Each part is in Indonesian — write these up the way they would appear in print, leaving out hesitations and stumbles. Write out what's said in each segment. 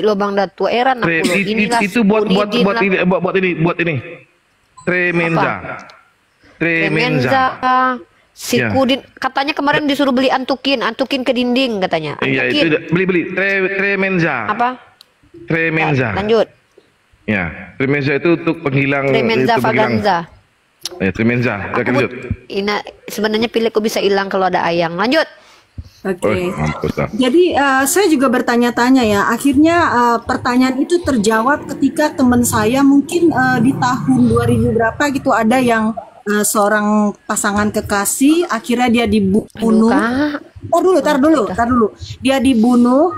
lo Bang Datu era itu buat ini Tremenza. Si Kudin katanya kemarin disuruh beli antukin ke dinding katanya. Iya itu beli Tremenza. Apa? Tremenza. Lanjut. Ya, Tremenza itu untuk penghilang Tremenza Vaganza. Ya, Tremenza. Lanjut. Ini sebenarnya pilihku bisa hilang kalau ada ayang. Lanjut. Oke. Jadi saya juga bertanya-tanya ya. Akhirnya pertanyaan itu terjawab ketika teman saya mungkin di tahun 2000 berapa gitu ada yang seorang pasangan kekasih akhirnya dia dibunuh. Tar dulu. Dia dibunuh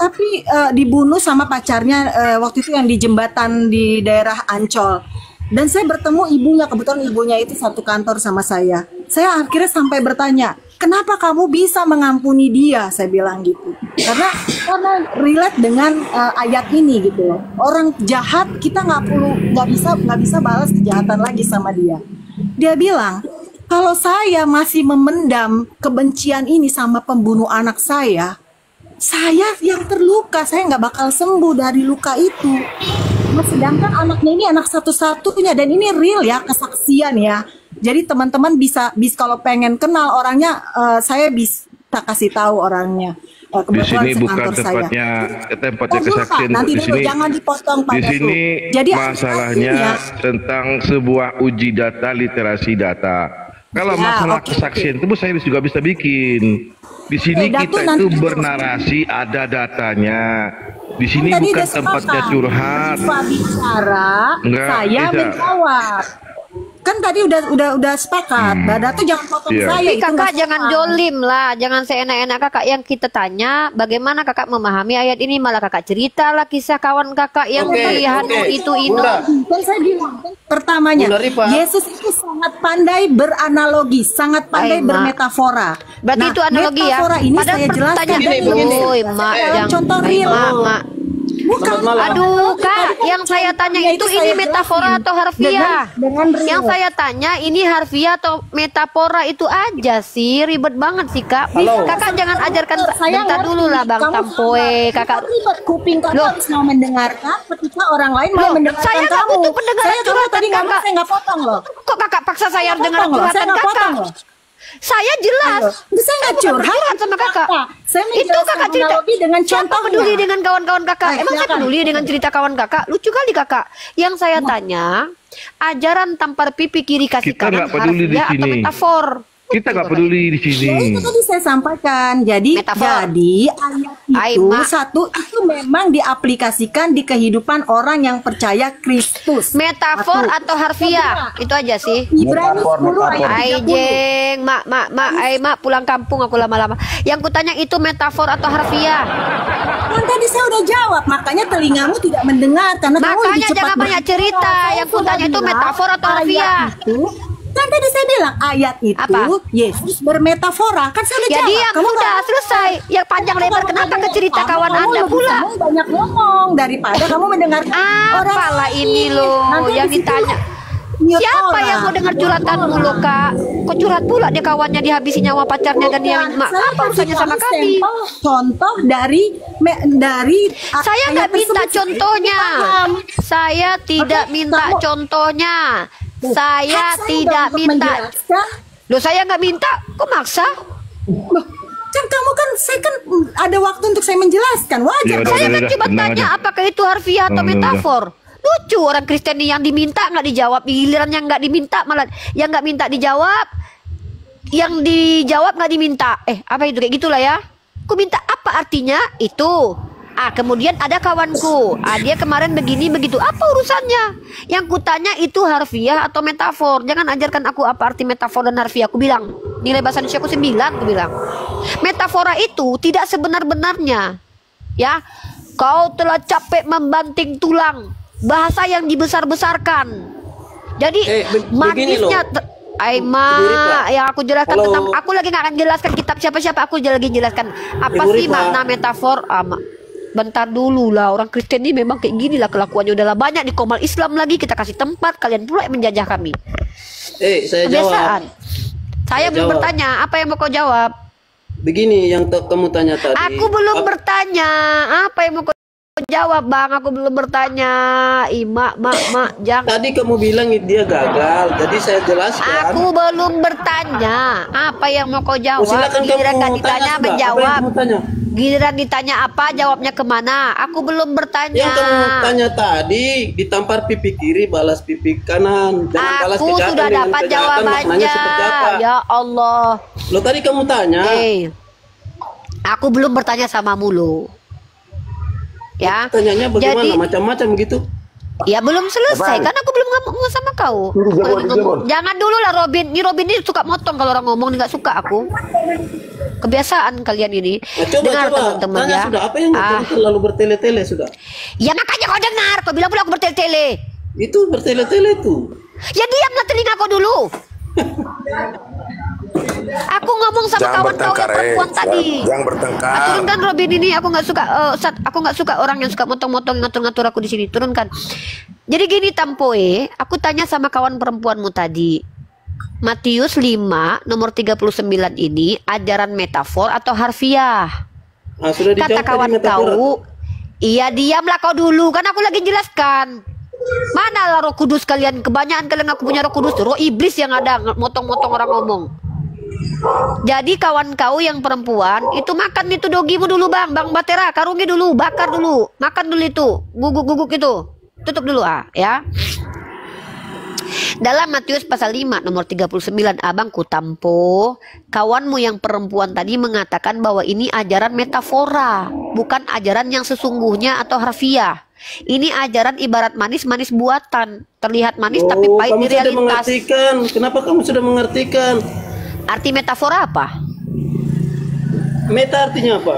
tapi dibunuh sama pacarnya waktu itu yang di jembatan di daerah Ancol. Dan saya bertemu ibunya, kebetulan ibunya itu satu kantor sama saya. Saya akhirnya sampai bertanya, kenapa kamu bisa mengampuni dia? Saya bilang gitu. Karena relate dengan ayat ini gitu loh. Orang jahat kita nggak bisa balas kejahatan lagi sama dia. Dia bilang, kalau saya masih memendam kebencian ini sama pembunuh anak saya yang terluka, saya nggak bakal sembuh dari luka itu. Nah, sedangkan anaknya ini anak satu-satunya dan ini real ya, kesaksian ya. Jadi teman-teman bisa kalau pengen kenal orangnya, saya bisa kasih tahu orangnya. Di sini bukan tempatnya kesaksian. Nanti di sini jangan dipotong Pak. Di sini jadi masalahnya tentang sebuah uji data, literasi data. Kalau masalah kesaksian itu saya juga bisa bikin. Di sini kita itu bernarasi, ada datanya. Di sini bukan tempatnya curhat. Bicara, saya menjawab. Kan tadi udah sepakat. Datu jangan potong saya. Tapi kakak jangan jolim lah, jangan seenak-enak kakak yang kita tanya. Bagaimana kakak memahami ayat ini? Malah kakak cerita lah kisah kawan kakak yang pilihan itu. Kan saya bilang pertamanya, Yesus itu sangat pandai beranalogi, sangat pandai bermetafora. Berarti itu analogi ya. Metafora ini saya jelaskan dalam contoh real. Bukan. Aduh kak, yang saya tanya itu ini metafora atau harfiah? Yang saya tanya ini harfiah atau metafora itu aja sih, ribet banget sih kak. Kakak jangan ajarkan, bentar dulu lah bang Tampoe. Kakak ribet kuping kakak harus mau mendengarkan ketika orang lain mau mendengarkan kamu. Saya nggak butuh pendengaran curhatan kakak. Saya nggak potong loh. Kok kakak paksa saya harus dengar curhatan kakak? Saya jelas. Saya nggak curhat sama kakak. Itu kakak cerita dengan contoh peduli dengan kawan-kawan kakak. Emang saya peduli dengan cerita kawan kakak? Lucu kali kakak. Yang saya tanya, ajaran tampar pipi kiri kasih kanan harfiah atau metafor? Kita nggak peduli di sini. Ya, itu tadi saya sampaikan. Jadi ayat itu itu memang diaplikasikan di kehidupan orang yang percaya Kristus. Metafor atau harfiah? Itu aja sih. Ibrani 10 ayat 30. Mak pulang kampung aku lama-lama. Yang kutanya itu metafor atau harfiah? Kan tadi saya udah jawab, makanya telingamu tidak mendengar karena kamu lebih cepat jangan banyak cerita. Yang kutanya itu metafor atau harfiah? Kan tadi saya bilang ayat itu Yesus bermetafora. Kan saya udah jawab. Jadi yang udah selesai. Yang panjang lebar kenapa ke cerita kawan Anda pula? Kamu banyak ngomong daripada kamu mendengarkan orang. Apalah ini loh yang ditanya. Siapa yang mau dengar curhatanmu lo kak? Kok curhat pula dia kawannya dihabisi nyawa pacarnya dan dia apa urusannya sama kami? Contoh dari saya nggak minta contohnya. Saya tidak minta contohnya. Saya tidak minta. Loh saya nggak minta, kok maksa? Kan kamu kan, saya kan ada waktu untuk saya menjelaskan, wajar. Saya kan cuma tanya apakah itu harfiah atau metafor. Lucu orang Kristen yang diminta nggak dijawab, giliran yang nggak diminta malah yang nggak minta dijawab, yang dijawab nggak diminta. Apa itu kayak gitulah ya? Aku minta apa artinya itu? Kemudian ada kawanku, dia kemarin begini begitu. Apa urusannya? Yang kutanya itu harfiah atau metafor. Jangan ajarkan aku apa arti metafor dan harfiah. Aku bilang nilai bahasa Indonesia aku 9. Aku bilang metafora itu tidak sebenar-benarnya. Ya, kau telah capek membanting tulang. Bahasa yang dibesar-besarkan. Jadi manisnya. Yang aku jelaskan tentang, aku lagi nggak akan jelaskan kitab siapa-siapa. Aku lagi jelaskan apa sih makna metafor. Bentar dulu lah, orang Kristen ini memang kayak gini lah kelakuannya. Udahlah banyak di komal Islam lagi, kita kasih tempat, kalian pula yang menjajah kami. Saya kebiasaan. jawab. Saya belum bertanya, apa yang mau kau jawab? begini yang kamu tanya tadi. Aku belum bertanya. Apa yang mau kau jawab, Bang? Aku belum bertanya. Mak, jangan. Tadi kamu bilang dia gagal, jadi saya jelaskan. Aku belum bertanya. Apa yang mau kau jawab? Silakan Giliran kamu gak ditanya tanya, menjawab. apa yang Giliran ditanya apa, jawabnya kemana? Aku belum bertanya. Yang kamu tanya tadi, ditampar pipi kiri, balas pipi kanan. Jangan balas Aku kejahatan sudah dengan dapat kejahatan, maknanya jawabannya. seperti apa? Ya Allah. Lo tadi kamu tanya. Aku belum bertanya sama mulu. Ya. Tanyanya bagaimana? Jadi, macam-macam gitu. ya belum selesai kan aku belum ngomong sama kau. Jangan dulu lah Robin. Ini suka motong kalau orang ngomong, nggak suka aku. Kebiasaan kalian ini. Nah, coba teman-teman tanya ya. sudah apa yang kamu terlalu bertele-tele sudah. Ya makanya kau dengar. Kau bilang pula aku bertele-tele. Itu bertele-tele tuh. Ya diamlah telinga kau dulu. Aku ngomong sama kawan kau yang perempuan tadi. Jangan bertengkar. Turunkan Robin ini, aku nggak suka. Aku nggak suka orang yang suka motong-motong, ngatur-ngatur aku di sini. Turunkan. Jadi gini Tampoe, aku tanya sama kawan perempuanmu tadi. Matius 5 nomor 39 ini ajaran metafor atau harfiah? Nah, sudah Kata kawan kau, iya diamlah kau dulu, kan aku lagi jelaskan. Mana lah Roh Kudus kalian? Kebanyakan kalian aku punya Roh Kudus, roh iblis yang ada motong-motong orang ngomong. Jadi kawan kau yang perempuan itu makan itu dogimu dulu Bang Batera, karungi dulu, bakar dulu, makan dulu itu, guguk-guguk itu, tutup dulu ya. Dalam Matius pasal 5 nomor 39 abang kutampo, kawanmu yang perempuan tadi mengatakan bahwa ini ajaran metafora, bukan ajaran yang sesungguhnya atau harfiah. Ini ajaran ibarat manis-manis buatan, terlihat manis tapi pahit di realitas. Sudah mengartikan. Kenapa kamu sudah mengartikan? Arti metafora apa? Meta artinya apa?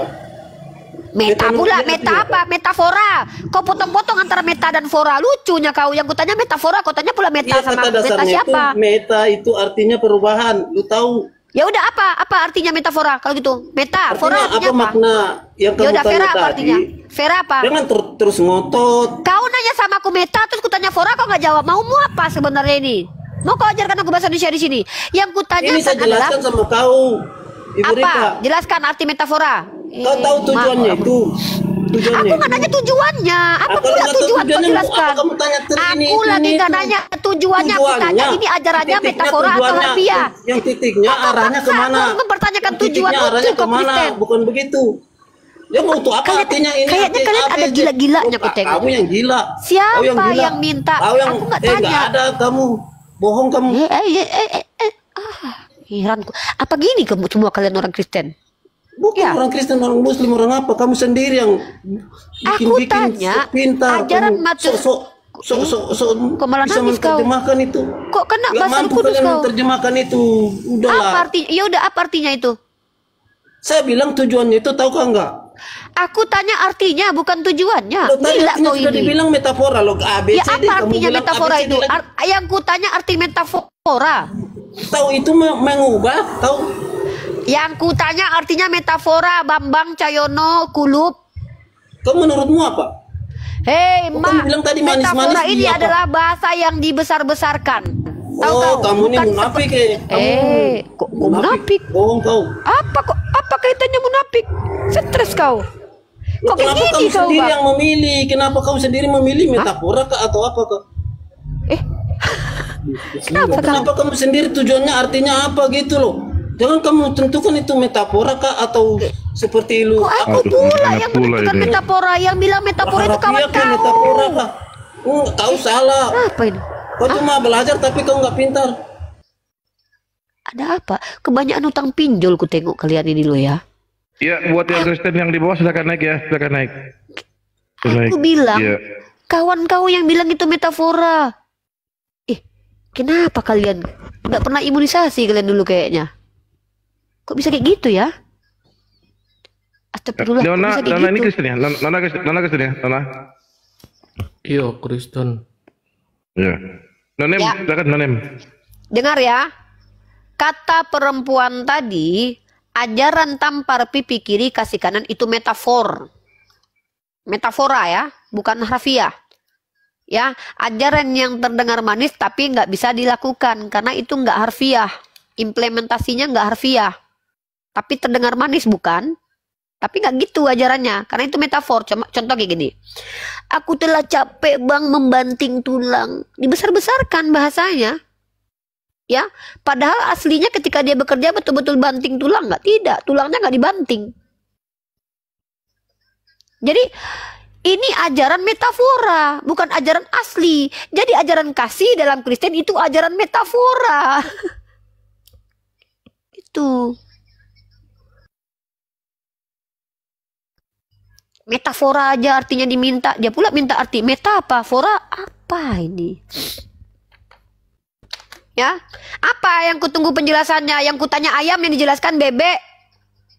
Meta pula, meta apa? Metafora. Kau potong-potong antara meta dan fora. Lucunya kau, yang kutanya metafora, kau tanya pula meta sama meta siapa? Meta itu artinya perubahan. Lu tahu? Ya udah apa artinya metafora kalau gitu? Meta, fora artinya apa? Makna yang kamu tanya Vera apa tadi? artinya? Vera apa? Jangan terus ngotot. Kau nanya sama aku meta, terus kutanya fora, kau nggak jawab. Maumu apa sebenarnya ini? Mau kau ajarkan aku bahasa Indonesia di sini? Yang kutanya ini saya jelaskan sama kau, Ibu apa? Rita. Jelaskan arti metafora. Kau tahu tujuannya itu? Aku nggak nanya tujuannya. Apa pula tujuan kau jelaskan? Aku lagi nggak nanya tujuannya. Aku tanya ini ajarannya metafora atau harfiah. Yang titiknya arahnya kemana? Aku mempertanyakan tujuan arahnya kemana? Bukan begitu. Ya mau tuh apa artinya ini? Kayaknya kalian ada gila-gilanya aku tengok. Kamu yang gila. Siapa yang minta? Aku nggak tanya. Nggak ada kamu. Bohong kamu. Heranku. Apa gini kamu semua kalian orang Kristen? Bukan orang Kristen, orang Muslim, orang apa? Kamu sendiri yang aku tanya pintar. Ajaran Matius. Kok malah bisa menerjemahkan itu? Kok kena bahasa Bahasa Kudus kau? Menerjemahkan itu. Udahlah. Apa artinya? Ya udah, apa artinya itu? Saya bilang tujuannya itu, tahu kah enggak? Aku tanya artinya, bukan tujuannya. Gila kau ini. Sudah dibilang metafora loh. Ya apa artinya metafora itu? Yang ku tanya arti metafora. Tahu itu mengubah, tahu? Yang ku tanya artinya metafora, Bambang Cayono Kulup. Kamu menurutmu apa? Hei, Mak, bilang tadi metafora ini adalah bahasa yang dibesar-besarkan. Tahu kau? Kamu ini munafik kok munafik? Bohong kau. Apa kaitannya munafik? Stres kau. Kok kenapa gini kamu kau, sendiri Bang? yang memilih? Kenapa kamu sendiri memilih metafora kah atau apa kah? Kenapa kamu sendiri tujuannya artinya apa gitu loh? Jangan kamu tentukan itu metafora kah atau seperti lu. Aku pula yang menentukan metafora, yang bilang metafora itu kawan kau. Metafora kah? Kau salah. Apa ini? Kau cuma belajar tapi kau nggak pintar. Ada apa? Kebanyakan utang pinjol ku tengok kalian ini loh ya. Ya, buat yang Kristen yang di bawah silakan naik ya, silakan naik. Aku bilang, kawan kau yang bilang itu metafora. Kenapa kalian nggak pernah imunisasi kalian dulu kayaknya? Kok bisa kayak gitu ya? Astagfirullah. Nona ini Kristen ya? Nona Kristen ya? Nona? Iya, Kristen. Ya. Nonem, silakan Nonem. Dengar ya. Kata perempuan tadi, ajaran tampar pipi kiri kasih kanan itu metafor. Metafora ya, bukan harfiah. Ya, ajaran yang terdengar manis tapi nggak bisa dilakukan karena itu nggak harfiah. Implementasinya nggak harfiah. tapi terdengar manis, bukan? Tapi nggak gitu ajarannya, karena itu metafor. Contoh kayak gini. Aku telah capek bang membanting tulang. Dibesar-besarkan bahasanya. Ya, padahal aslinya ketika dia bekerja betul-betul banting tulang nggak? Tidak, tulangnya nggak dibanting. Jadi ini ajaran metafora, bukan ajaran asli. Jadi ajaran kasih dalam Kristen itu ajaran metafora. Itu. Metafora aja artinya diminta. Dia pula minta arti meta apa? Fora apa ini? Ya, apa yang kutunggu penjelasannya? Yang kutanya ayam yang dijelaskan bebek.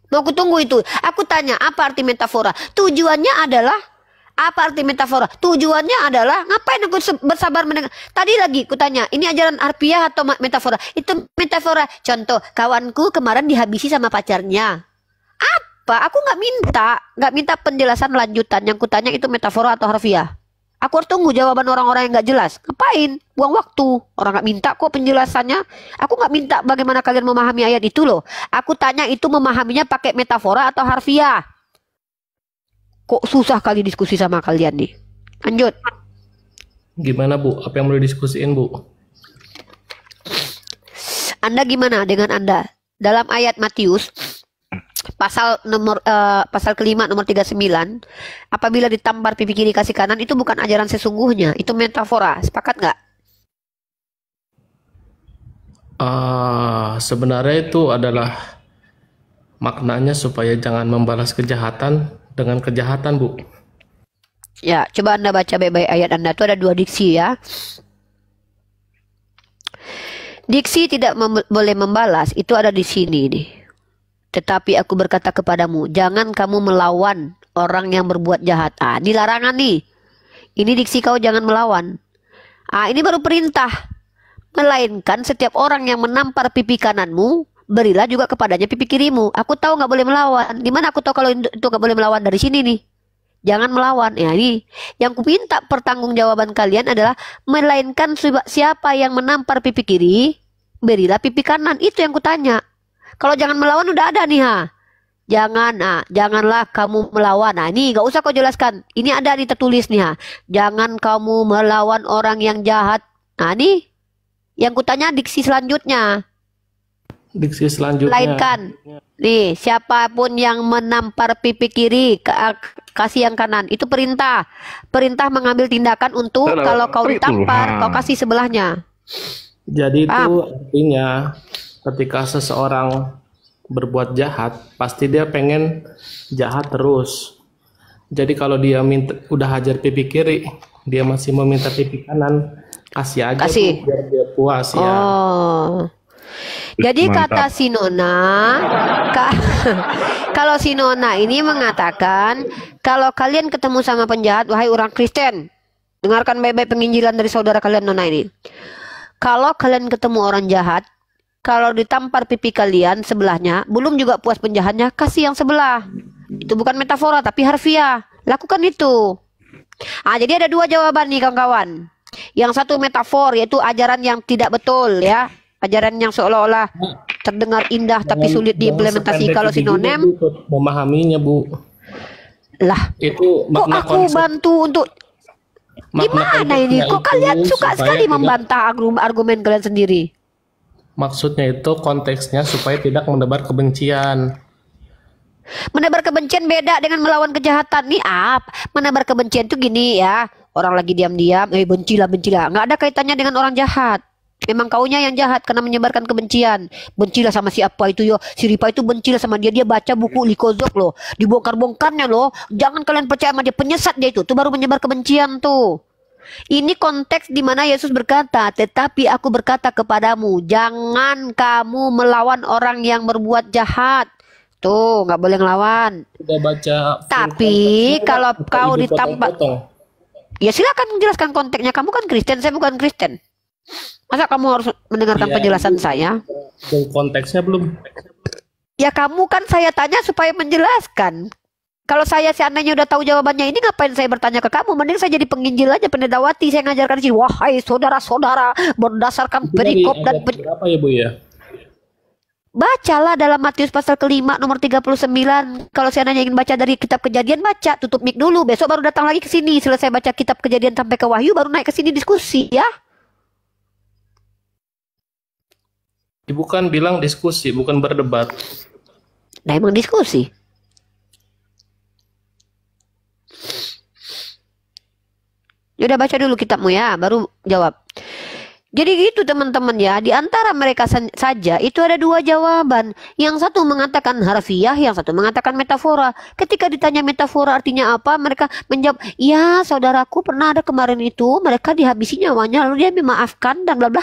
Mau kutunggu itu. Aku tanya apa arti metafora? Tujuannya adalah apa arti metafora? Tujuannya adalah ngapain aku bersabar mendengar? Tadi lagi kutanya, ini ajaran harfiah atau metafora? Itu metafora. Contoh, kawanku kemarin dihabisi sama pacarnya. Apa? Aku nggak minta penjelasan lanjutan. Yang kutanya itu metafora atau harfiah. Aku harus tunggu jawaban orang-orang yang nggak jelas. Ngapain? Buang waktu. Orang nggak minta kok penjelasannya. Aku nggak minta bagaimana kalian memahami ayat itu loh. Aku tanya itu memahaminya pakai metafora atau harfiah. Kok susah kali diskusi sama kalian nih. Lanjut. Gimana Bu? Apa yang mau didiskusiin Bu? Anda gimana dengan Anda? Dalam ayat Matius pasal kelima nomor 39, apabila ditampar pipi kiri kasih kanan, itu bukan ajaran sesungguhnya, itu metafora. Sepakat nggak? Sebenarnya itu adalah maknanya supaya jangan membalas kejahatan dengan kejahatan Bu. Ya, coba Anda baca baik-baik ayat Anda. Itu ada dua diksi ya. Diksi tidak boleh membalas, itu ada di sini nih. Tetapi aku berkata kepadamu, jangan kamu melawan orang yang berbuat jahat. Ini larangan nih. Ini diksi kau jangan melawan. Ini baru perintah. Melainkan setiap orang yang menampar pipi kananmu, berilah juga kepadanya pipi kirimu. Aku tahu nggak boleh melawan. Gimana aku tahu kalau itu nggak boleh melawan? Dari sini nih. Jangan melawan. Ya ini. Yang ku minta pertanggungjawaban kalian adalah, melainkan siapa yang menampar pipi kiri, berilah pipi kanan. Itu yang kutanya. Kalau jangan melawan udah ada nih janganlah kamu melawan. Ini gak usah kau jelaskan. Ini ada nih tertulis nih Jangan kamu melawan orang yang jahat. Nih yang kutanya diksi selanjutnya. Diksi selanjutnya. Melainkan nih siapapun yang menampar pipi kiri kasih yang kanan. Itu perintah. Perintah mengambil tindakan untuk kalau kau ditampar kau kasih sebelahnya. Jadi itu artinya ketika seseorang berbuat jahat, pasti dia pengen jahat terus. Jadi kalau dia udah hajar pipi kiri, dia masih meminta pipi kanan, kasih aja tuh, biar dia puas ya. Jadi kata si Nona, kalau si Nona ini mengatakan, kalau kalian ketemu sama penjahat, wahai orang Kristen, dengarkan baik-baik penginjilan dari saudara kalian Nona ini. Kalau kalian ketemu orang jahat, kalau ditampar pipi kalian sebelahnya, belum juga puas penjahatnya, kasih yang sebelah. Itu bukan metafora, tapi harfiah. Lakukan itu. Jadi ada dua jawaban nih kawan-kawan. Yang satu metafor, yaitu ajaran yang tidak betul ya. Ajaran yang seolah-olah terdengar indah tapi sulit diimplementasi. Kalau sinonim, memahaminya Bu. Lah, itu kok aku bantu untuk gimana ini? Kok kalian suka sekali membantah argumen kalian sendiri? Maksudnya itu konteksnya supaya tidak menebar kebencian. Menebar kebencian beda dengan melawan kejahatan. Nih menebar kebencian itu gini ya. Orang lagi diam-diam, bencilah. Nggak ada kaitannya dengan orang jahat. Memang kaunya yang jahat karena menyebarkan kebencian. Bencilah sama siapa itu yo. Si Ripa itu bencilah sama dia. Dia baca buku Likozok loh. Dibongkar-bongkarnya loh. Jangan kalian percaya sama dia. Penyesat dia itu. Itu baru menyebar kebencian tuh. Ini konteks di mana Yesus berkata, tetapi aku berkata kepadamu, jangan kamu melawan orang yang berbuat jahat. Tuh, nggak boleh ngelawan. Udah baca. Tapi kalau kau ditampar, ya silakan menjelaskan konteksnya. Kamu kan Kristen, saya bukan Kristen. Masa kamu harus mendengarkan penjelasan saya? Konteksnya belum. Ya kamu kan saya tanya supaya menjelaskan. Kalau saya seandainya udah tahu jawabannya ini, ngapain saya bertanya ke kamu? Mending saya jadi penginjil aja, pendetawati. Saya ngajarkan sih, wahai saudara-saudara, berdasarkan perikop dan berapa ya Bu ya? Bacalah dalam Matius pasal kelima nomor 39. Kalau saya ingin baca dari kitab Kejadian, baca, tutup mic dulu. Besok baru datang lagi ke sini. Selesai baca kitab Kejadian sampai ke Wahyu, baru naik ke sini diskusi ya. Ibu kan bilang diskusi, bukan berdebat. Nah, emang diskusi. Udah baca dulu kitabmu ya, baru jawab. Jadi gitu teman-teman ya, di antara mereka saja itu ada dua jawaban. Yang satu mengatakan harfiah, yang satu mengatakan metafora. Ketika ditanya metafora artinya apa, mereka menjawab, ya saudaraku pernah ada kemarin itu, mereka dihabisi nyawanya, lalu dia memaafkan dan bla bla.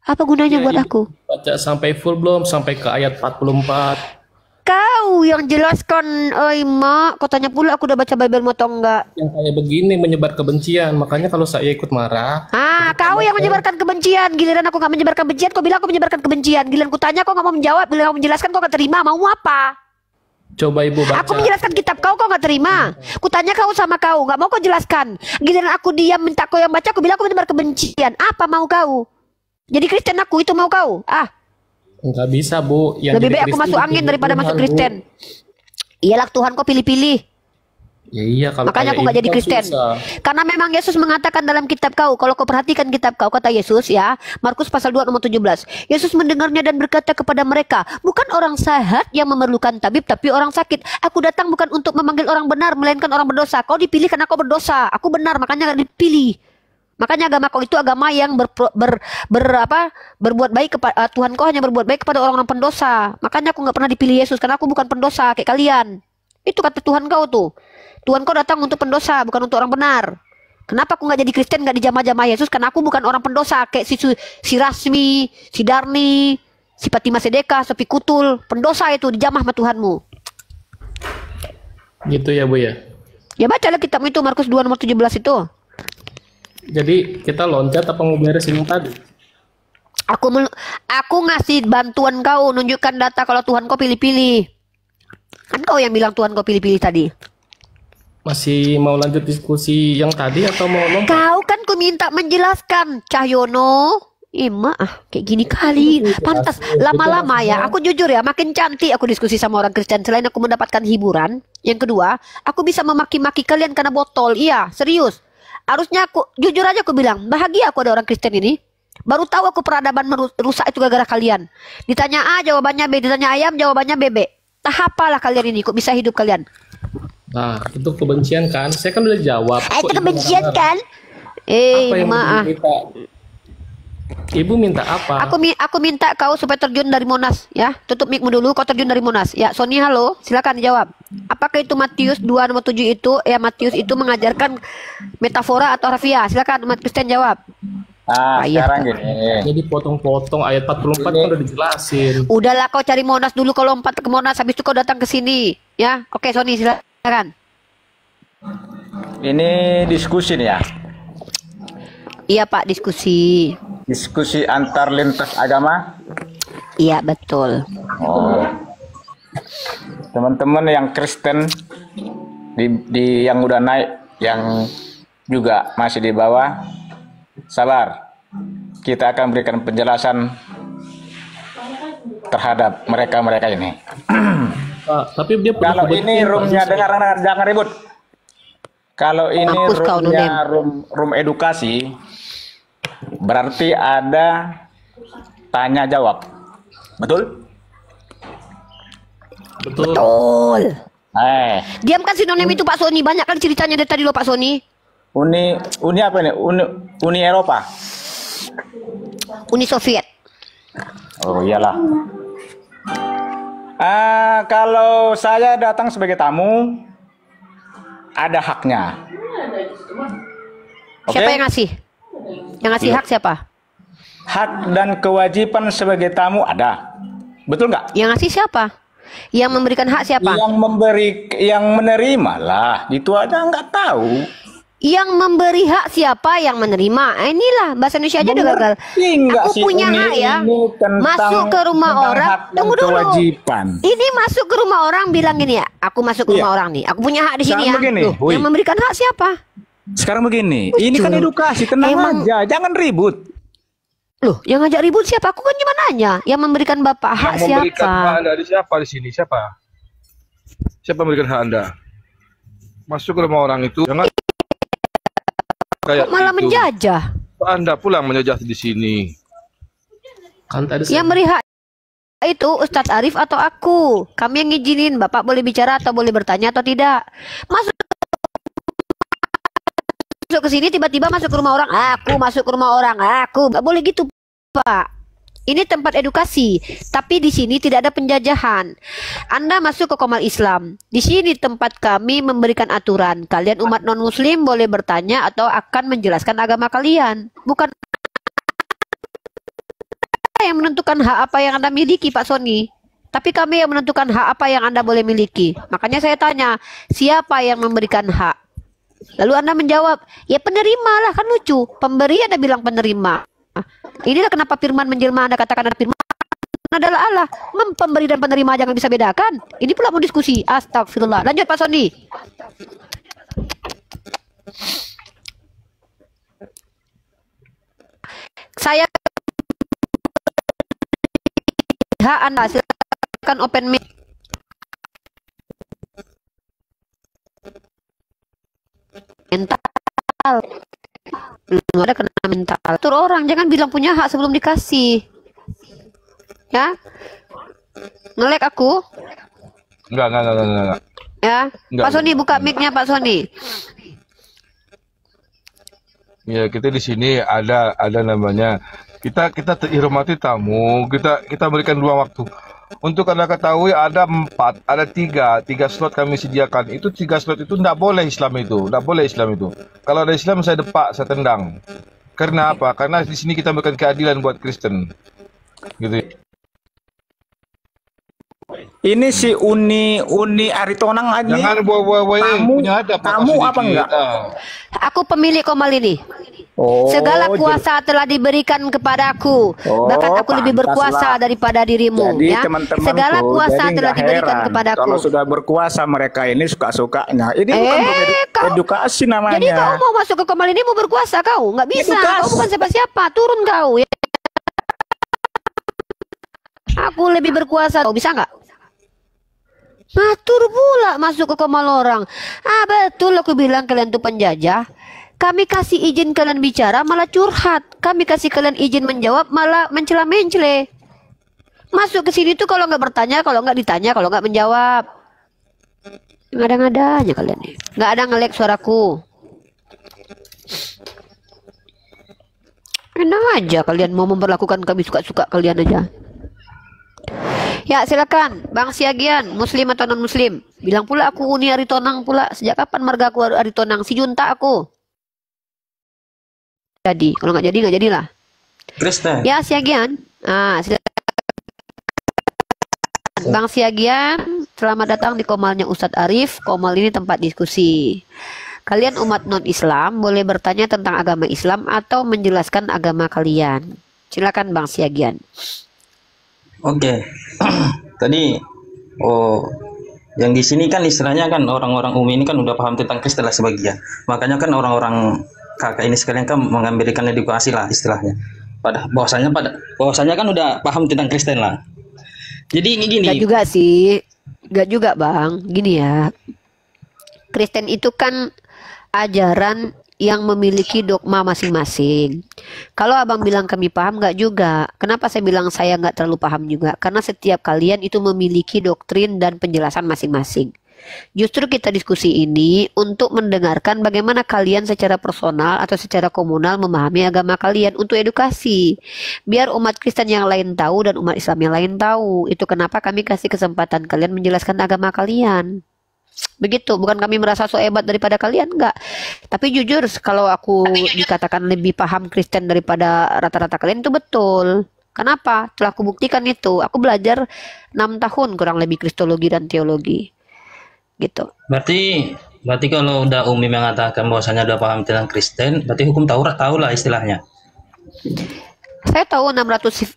Apa gunanya buat aku? Baca sampai full belum? Sampai ke ayat 44. Kau yang jelaskan, oi mak, kau tanya pula aku udah baca Bible atau enggak? Yang kayak begini menyebar kebencian, makanya kalau saya ikut marah. Kau yang menyebarkan kebencian, giliran aku nggak menyebarkan kebencian, kau bilang aku menyebarkan kebencian. Giliran ku tanya kau nggak mau menjawab, giliran aku menjelaskan kau nggak terima, mau apa? Coba ibu baca. Aku menjelaskan kitab kau nggak terima. Ku tanya kau sama kau, nggak mau kau jelaskan. Giliran aku diam minta kau yang baca, aku bilang aku menyebar kebencian. Apa mau kau? Jadi Kristen aku itu mau kau? Enggak bisa bu. Yang lebih baik aku masuk angin daripada masuk Kristen. Iyalah Tuhan kok pilih-pilih. Ya iya, kalau makanya aku nggak jadi Kristen. Karena memang Yesus mengatakan dalam kitab kau, kalau kau perhatikan kitab kau, kata Yesus ya, Markus pasal 2 nomor 17. Yesus mendengarnya dan berkata kepada mereka, bukan orang sehat yang memerlukan tabib, tapi orang sakit. Aku datang bukan untuk memanggil orang benar, melainkan orang berdosa. Kau dipilih karena kau berdosa. Aku benar, makanya nggak dipilih. Makanya agama kau itu agama yang berbuat baik kepada Tuhan kau hanya berbuat baik kepada orang-orang pendosa. Makanya aku nggak pernah dipilih Yesus karena aku bukan pendosa kayak kalian. Itu kata Tuhan kau tuh. Tuhan kau datang untuk pendosa bukan untuk orang benar. Kenapa aku nggak jadi Kristen, nggak dijamah-jamah Yesus? Karena aku bukan orang pendosa kayak si Rasmi, si Darni, si Fatima Sedekah, Sofi Kutul. Pendosa itu dijamah sama Tuhanmu. Gitu ya bu ya. Ya bacalah kitab itu Markus 2 nomor 17 itu. Jadi kita loncat apa mau beresin yang tadi? Aku ngasih bantuan kau, nunjukkan data kalau Tuhan kau pilih-pilih. Kan kau yang bilang Tuhan kau pilih-pilih tadi. Masih mau lanjut diskusi yang tadi atau mau lompat? Kau kan ku minta menjelaskan, Cahyono. Kayak gini kali. Pantas lama-lama ya. Aku jujur ya, makin cantik aku diskusi sama orang Kristen. Selain aku mendapatkan hiburan, yang kedua, aku bisa memaki-maki kalian karena botol. Iya, serius. Harusnya aku, jujur aja aku bilang, bahagia aku ada orang Kristen ini. Baru tahu aku peradaban rusak itu gara-gara kalian. Ditanya A, jawabannya B. Ditanya ayam, jawabannya bebek. Apalah kalian ini, kok bisa hidup kalian? Nah, itu kebencian kan? Saya kan udah jawab. Itu kebencian kan? Maaf. Ibu minta apa? Aku minta kau supaya terjun dari Monas ya. Tutup micmu dulu, kau terjun dari Monas. Ya, Sony halo, silakan jawab. Apakah itu Matius 2 nomor 7 itu Matius itu mengajarkan metafora atau harfiah? Silakan umat Kristen jawab. Sekarang gini. Jadi potong-potong ayat 44 kan udah dijelasin. Udahlah kau cari Monas dulu, kalau lompat ke Monas habis itu kau datang ke sini, ya. Oke, Sony silakan. Ini diskusi nih ya. Iya, Pak, diskusi. Diskusi antar lintas agama? Iya, betul. Teman-teman yang Kristen di yang udah naik, yang juga masih di bawah, sabar. Kita akan berikan penjelasan terhadap mereka ini. Tapi dia kalau ini roomnya dengar jangan ribut. Kalau ini roomnya room edukasi, berarti ada tanya jawab. Betul? Betul. Diamkan sinonim itu Pak Sony, banyak kan ceritanya dari tadi loh Pak Sony. Uni apa ini? Uni Eropa. Uni Soviet. Oh iyalah. Kalau saya datang sebagai tamu, ada haknya. Siapa yang ngasih? Yang ngasih hak siapa? Hak dan kewajiban sebagai tamu ada. Betul nggak? Yang ngasih siapa? Yang memberikan hak siapa? Yang menerima lah. Itu aja nggak tahu. Yang memberi hak siapa, yang menerima? Inilah bahasa Indonesia aja udah gagal. Aku punya hak ya. Masuk ke rumah orang. Tunggu dulu. Kewajiban. Ini masuk ke rumah orang bilang gini ya. Aku masuk ke rumah orang nih. Aku punya hak di sini ya. Loh, yang memberikan hak siapa? Sekarang begini. Ini kan edukasi, tenang aja. Jangan ribut. Loh, yang ngajak ribut siapa? Aku kan cuma nanya. Yang memberikan Bapak hak Yang memberikan hak siapa? Anda di siapa di sini? Siapa? Siapa memberikan hak Anda? Masuk ke rumah orang itu, jangan kayak Kok malah gitu. menjajah? Anda pulang menjajah di sini. Kan tadi Yang beri hak itu Ustadz Arif atau aku? Kami yang ngizinin. Bapak boleh bicara atau boleh bertanya atau tidak? Masuk ke sini tiba-tiba masuk ke rumah orang. Aku masuk ke rumah orang. Aku nggak boleh gitu, Pak. Ini tempat edukasi, tapi di sini tidak ada penjajahan. Anda masuk ke Komal Islam. Di sini tempat kami memberikan aturan. Kalian umat non-muslim boleh bertanya atau akan menjelaskan agama kalian. Bukan yang menentukan hak apa yang Anda miliki, Pak Sony. Tapi kami yang menentukan hak apa yang Anda boleh miliki. Makanya saya tanya, siapa yang memberikan hak? Lalu Anda menjawab, ya penerima lah, kan lucu. Pemberi Anda bilang penerima. Inilah kenapa firman menjelma, Anda katakan ada firman adalah Allah. Pemberi dan penerima jangan bisa bedakan. Ini pula mau diskusi. Astagfirullah. Lanjut Pak Sony. Saya hak Anda, silakan open mic. Mental. Belum ada kena mental. Atur orang, jangan bilang punya hak sebelum dikasih. Ya? Ngelek aku? Enggak. Ya? Enggak, Pak Sony enggak. buka mic-nya Pak Sony. Ya, kita di sini ada namanya kita hormati tamu, kita berikan 2 waktu. Untuk Anda ketahui ada 3 slot kami sediakan. Itu 3 slot itu tidak boleh Islam itu. Kalau ada Islam saya depak, saya tendang. Karena apa? Karena di sini kita berikan keadilan buat Kristen. Gitu. Ini si Uni Aritonang aja. Jangan buah-buah punya ada Kamu apa enggak? Aku pemilik Komal ini. Oh, Segala kuasa telah diberikan kepadaku. Bahkan aku lebih berkuasa daripada dirimu. Jadi Ya? teman-temanku, Segala kuasa jadi telah nggak diberikan heran kepadaku. kalau sudah berkuasa mereka ini suka-sukanya. Ini bukan edukasi namanya. Jadi kau mau masuk ke Komal ini mau berkuasa kau? Nggak bisa. Edukasi. Kau bukan siapa-siapa. Turun kau. Ya. Aku lebih berkuasa. Kau bisa nggak? Matur pula masuk ke Komal orang. Betul aku bilang kalian tuh penjajah. Kami kasih izin kalian bicara malah curhat. Kami kasih kalian izin menjawab malah mencela-mencele. Masuk ke sini tuh kalau nggak bertanya, kalau nggak ditanya, kalau nggak menjawab. Nggak ada ngadanya kalian nih. Nggak ada ngelek suaraku. Enak aja kalian mau memperlakukan kami suka-suka kalian aja. Ya silakan Bang Siagian, muslim atau non muslim. Bilang pula aku Uni Aritonang pula. Sejak kapan marga aku Aritonang? Si junta aku. Jadi kalau nggak jadilah. Kristen. Ya Siagian. Silakan. Bang Siagian, selamat datang di Komalnya Ustadz Arif. Komal ini tempat diskusi. Kalian umat non Islam boleh bertanya tentang agama Islam atau menjelaskan agama kalian. Silakan Bang Siagian. Oke. Tadi yang di sini kan istilahnya kan orang-orang umum ini kan udah paham tentang Kristen lah sebagian. Makanya kan orang-orang kakak ini sekalian kan mengambilkan edukasi lah istilahnya. Bahwasanya kan udah paham tentang Kristen lah. Jadi ini gini. Gak juga sih. Gak juga Bang. Gini ya. Kristen itu kan ajaran yang memiliki dogma masing-masing. Kalau abang bilang kami paham, nggak juga. Kenapa saya bilang saya nggak terlalu paham juga? Karena setiap kalian itu memiliki doktrin dan penjelasan masing-masing. Justru kita diskusi ini untuk mendengarkan bagaimana kalian secara personal atau secara komunal memahami agama kalian untuk edukasi. Biar umat Kristen yang lain tahu dan umat Islam yang lain tahu. Itu kenapa kami kasih kesempatan kalian menjelaskan agama kalian. Begitu, bukan kami merasa so hebat daripada kalian, enggak. Tapi jujur, kalau aku dikatakan lebih paham Kristen daripada rata-rata kalian itu betul. Kenapa? Telah aku buktikan itu. Aku belajar 6 tahun kurang lebih kristologi dan teologi. Gitu. Berarti kalau udah Umi mengatakan bahwasanya udah paham tentang Kristen, berarti hukum Taurat tahu lah istilahnya. Saya tahu 600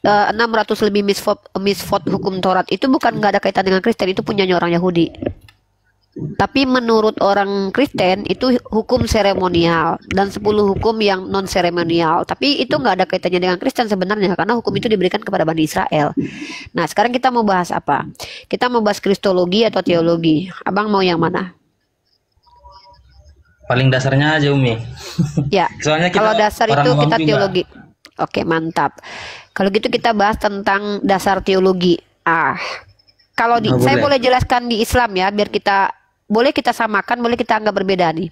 lebih misfot hukum Taurat itu bukan nggak ada kaitan dengan Kristen, itu punyanya orang Yahudi. Tapi menurut orang Kristen itu hukum seremonial dan 10 hukum yang non seremonial. Tapi itu nggak ada kaitannya dengan Kristen sebenarnya karena hukum itu diberikan kepada Bani Israel. Nah, sekarang kita mau bahas apa? Kita mau bahas kristologi atau teologi? Abang mau yang mana? Paling dasarnya aja Umi. Ya. Soalnya kalau dasar itu kita juga. teologi. Oke, mantap. Kalau gitu kita bahas tentang dasar teologi. Kalau saya boleh jelaskan di Islam ya, biar kita boleh kita samakan, boleh kita anggap berbeda nih.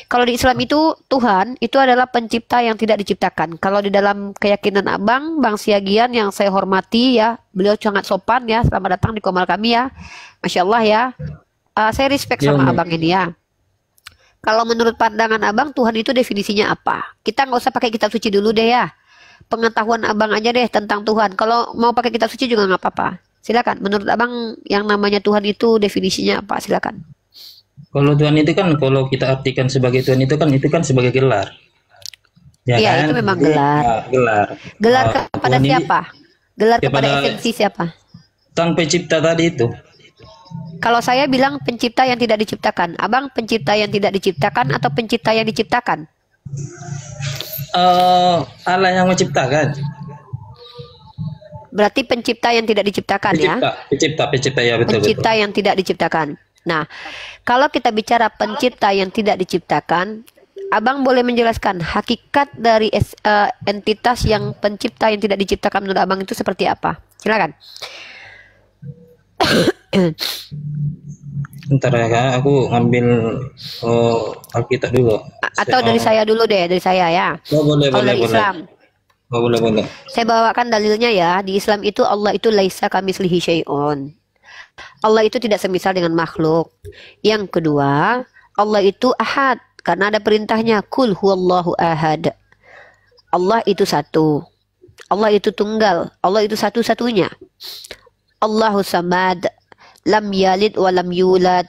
Kalau di Islam itu Tuhan itu adalah pencipta yang tidak diciptakan. Kalau di dalam keyakinan Abang, Bang Siagian yang saya hormati ya, beliau sangat sopan ya. Selamat datang di Komal kami ya, Masya Allah ya. Saya respect sama Abang ini ya. Kalau menurut pandangan Abang, Tuhan itu definisinya apa? Kita nggak usah pakai kitab suci dulu deh ya. Pengetahuan Abang aja deh tentang Tuhan. Kalau mau pakai kitab suci juga nggak apa-apa. Silakan. Menurut Abang yang namanya Tuhan itu definisinya apa? Silakan. Kalau Tuhan itu kan, kalau kita artikan sebagai Tuhan itu kan sebagai gelar. Ya, iya, kan? itu memang gelar. Gelar kepada siapa? Gelar kepada esensi siapa? Sang pencipta tadi itu. Kalau saya bilang pencipta yang tidak diciptakan, Abang pencipta yang tidak diciptakan atau pencipta yang diciptakan? Allah yang menciptakan. Berarti pencipta yang tidak diciptakan ya? Pencipta ya betul. Pencipta yang tidak diciptakan. Nah, kalau kita bicara pencipta yang tidak diciptakan, Abang boleh menjelaskan hakikat dari entitas yang pencipta yang tidak diciptakan menurut Abang itu seperti apa? Silakan. Ntar ya, aku ngambil Alkitab dulu. Atau dari saya dulu deh, dari saya ya. Boleh. Islam. Boleh. Saya bawakan dalilnya ya. Di Islam itu Allah itu laisa kamitslihi syai'un. Allah itu tidak semisal dengan makhluk. Yang kedua, Allah itu ahad karena ada perintahnya kul huwallahu ahad. Allah itu satu. Allah itu tunggal. Allah itu satu-satunya. Allahu samad, lam yalid wa lam yulad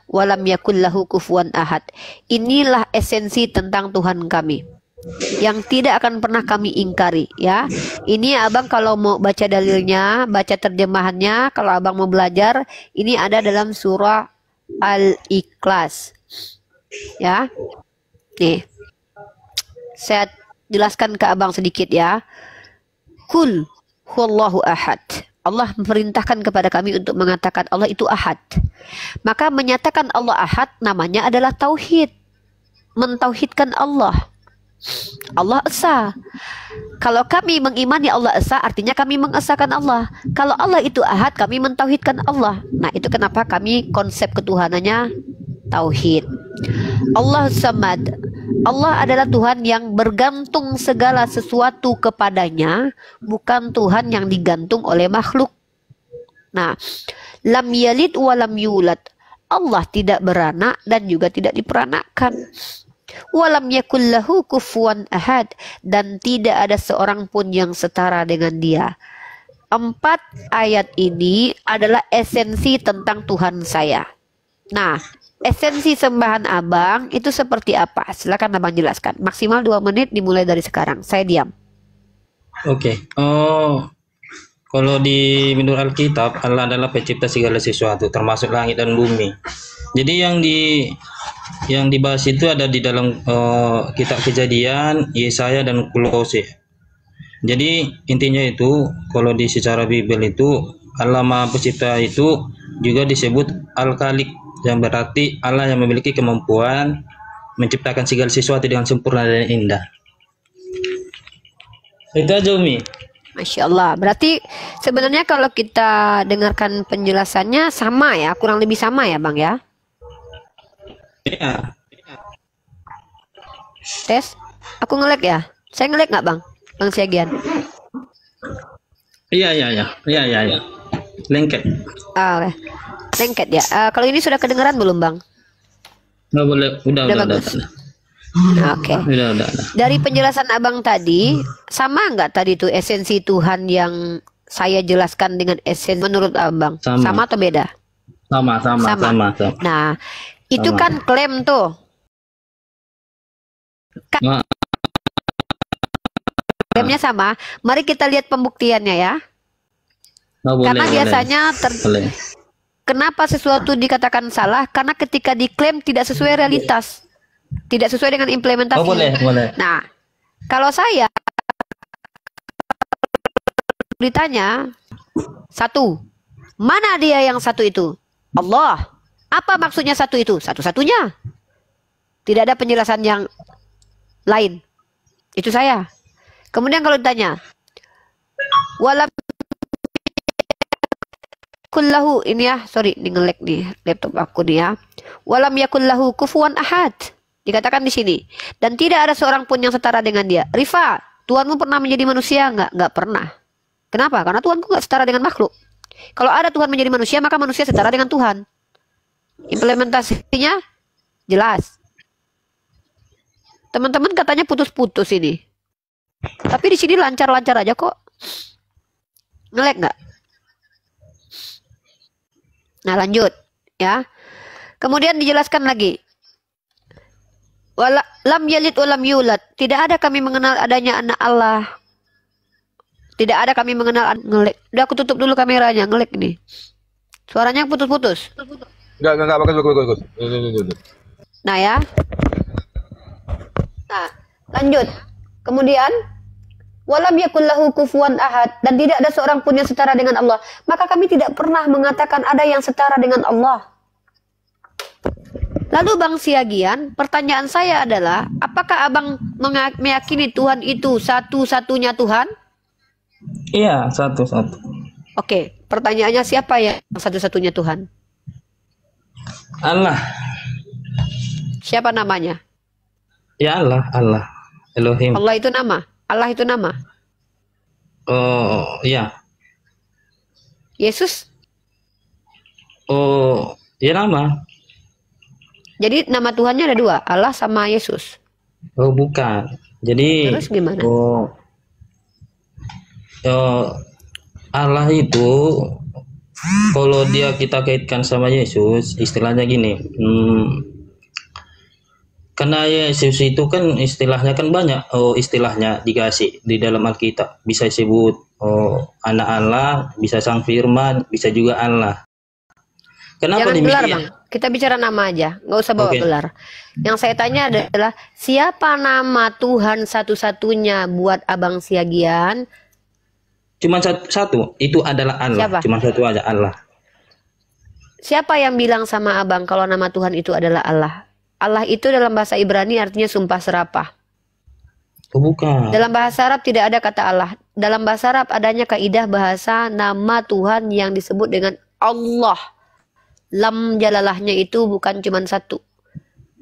wa lam yakul lahu kufuwan ahad. Inilah esensi tentang Tuhan kami yang tidak akan pernah kami ingkari ya. Ini Abang kalau mau baca dalilnya, baca terjemahannya, kalau Abang mau belajar, ini ada dalam surah Al-Ikhlas ya. Nih, saya jelaskan ke Abang sedikit ya. Kul huwallahu ahad. Allah memerintahkan kepada kami untuk mengatakan Allah itu ahad. Maka menyatakan Allah ahad namanya adalah tauhid. Mentauhidkan Allah. Allah Esa. Kalau kami mengimani Allah Esa, artinya kami mengesahkan Allah. Kalau Allah itu ahad, kami mentauhidkan Allah. Nah, itu kenapa kami konsep ketuhanannya tauhid. Allah Samad. Allah adalah Tuhan yang bergantung segala sesuatu kepadanya, bukan Tuhan yang digantung oleh makhluk. Nah, lam yalid wa lam yulad. Allah tidak beranak dan juga tidak diperanakan. Walam yakul lahu kufuwan ahad, dan tidak ada seorang pun yang setara dengan dia. 4 ayat ini adalah esensi tentang Tuhan saya. Nah, esensi sembahan Abang itu seperti apa? Silakan Abang jelaskan. Maksimal 2 menit dimulai dari sekarang. Saya diam. Oke. Kalau di menurut Alkitab, Allah adalah pencipta segala sesuatu, termasuk langit dan bumi. Jadi yang dibahas itu ada di dalam kitab Kejadian, Yesaya dan Kolose. Jadi intinya itu kalau di secara Bible itu Allah Maha Pencipta itu juga disebut Al-Khaliq, yang berarti Allah yang memiliki kemampuan menciptakan segala sesuatu dengan sempurna dan indah. Itu aja Umi. Masya Allah. Berarti sebenarnya kalau kita dengarkan penjelasannya sama ya, kurang lebih sama ya Bang ya? Iya. Tes, aku nge-lag ya? Saya nge-lag nggak Bang? Bang Siagian? Iya. Lengket. Oke. Lengket ya. Kalau ini sudah kedengeran belum Bang? Nggak boleh. Udah. Oke. Udah. Dari penjelasan Abang tadi, sama nggak tadi tuh esensi Tuhan yang saya jelaskan dengan esensi menurut Abang? Sama atau beda? Sama. Nah, itu sama. kan klaim tuh. Klaimnya sama. Mari kita lihat pembuktiannya ya. Boleh, karena biasanya Kenapa sesuatu dikatakan salah? Karena ketika diklaim tidak sesuai realitas, tidak sesuai dengan implementasi. Oh, boleh. Nah, kalau saya ditanya, satu, mana dia yang satu itu? Allah. Apa maksudnya satu itu? Satu-satunya. Tidak ada penjelasan yang lain. Itu saya. Kemudian kalau ditanya, walam kullahu, ini ya, sorry, ini nge-lag nih laptop aku nih ya. Walam yakullahu kufuwan ahad. Dikatakan di sini. Dan tidak ada seorang pun yang setara dengan dia. Rifa, Tuhanmu pernah menjadi manusia? Enggak pernah. Kenapa? Karena Tuhanku enggak setara dengan makhluk. Kalau ada Tuhan menjadi manusia, maka manusia setara dengan Tuhan. Implementasinya jelas. Teman-teman katanya putus-putus ini. Tapi di sini lancar-lancar aja kok. Nge-lag nggak? Nah, lanjut ya. Kemudian dijelaskan lagi. Lam yalid walam yulad. Tidak ada kami mengenal adanya anak Allah. Tidak ada kami mengenal nge-lag. Udah aku tutup dulu kameranya, nge-lag nih. Suaranya putus-putus. Enggak, bagus. Nah ya. Nah, lanjut. Kemudian walam yakullahu kufuwan ahad, dan tidak ada seorang pun yang setara dengan Allah. Maka kami tidak pernah mengatakan ada yang setara dengan Allah. Lalu Bang Siagian, pertanyaan saya adalah, apakah Abang meyakini Tuhan itu satu-satunya Tuhan? Iya, satu-satu. Oke, pertanyaannya siapa ya satu-satunya Tuhan? Allah. Siapa namanya? Ya Allah. Elohim. Allah itu nama. Allah itu nama. Oh, iya. Yesus? Oh, ya nama. Jadi nama Tuhannya ada dua, Allah sama Yesus. Oh, bukan. Jadi Terus gimana? Allah itu kalau kita kaitkan sama Yesus, istilahnya gini. Karena Yesus itu kan istilahnya kan banyak. Istilahnya dikasih di dalam Alkitab. Bisa disebut anak Allah, bisa Sang Firman, bisa juga Allah. Kenapa Jangan demikian? gelar, Bang. Kita bicara nama aja, nggak usah bawa gelar. Yang saya tanya adalah, siapa nama Tuhan satu-satunya buat Abang Siagian? Cuma satu, itu adalah Allah. Siapa? Cuma satu aja, Allah. Siapa yang bilang sama Abang kalau nama Tuhan itu adalah Allah? Allah itu dalam bahasa Ibrani artinya sumpah serapah. Oh, bukan. Dalam bahasa Arab tidak ada kata Allah. Dalam bahasa Arab adanya kaidah bahasa nama Tuhan yang disebut dengan Allah. Lam jalalahnya itu bukan cuma satu.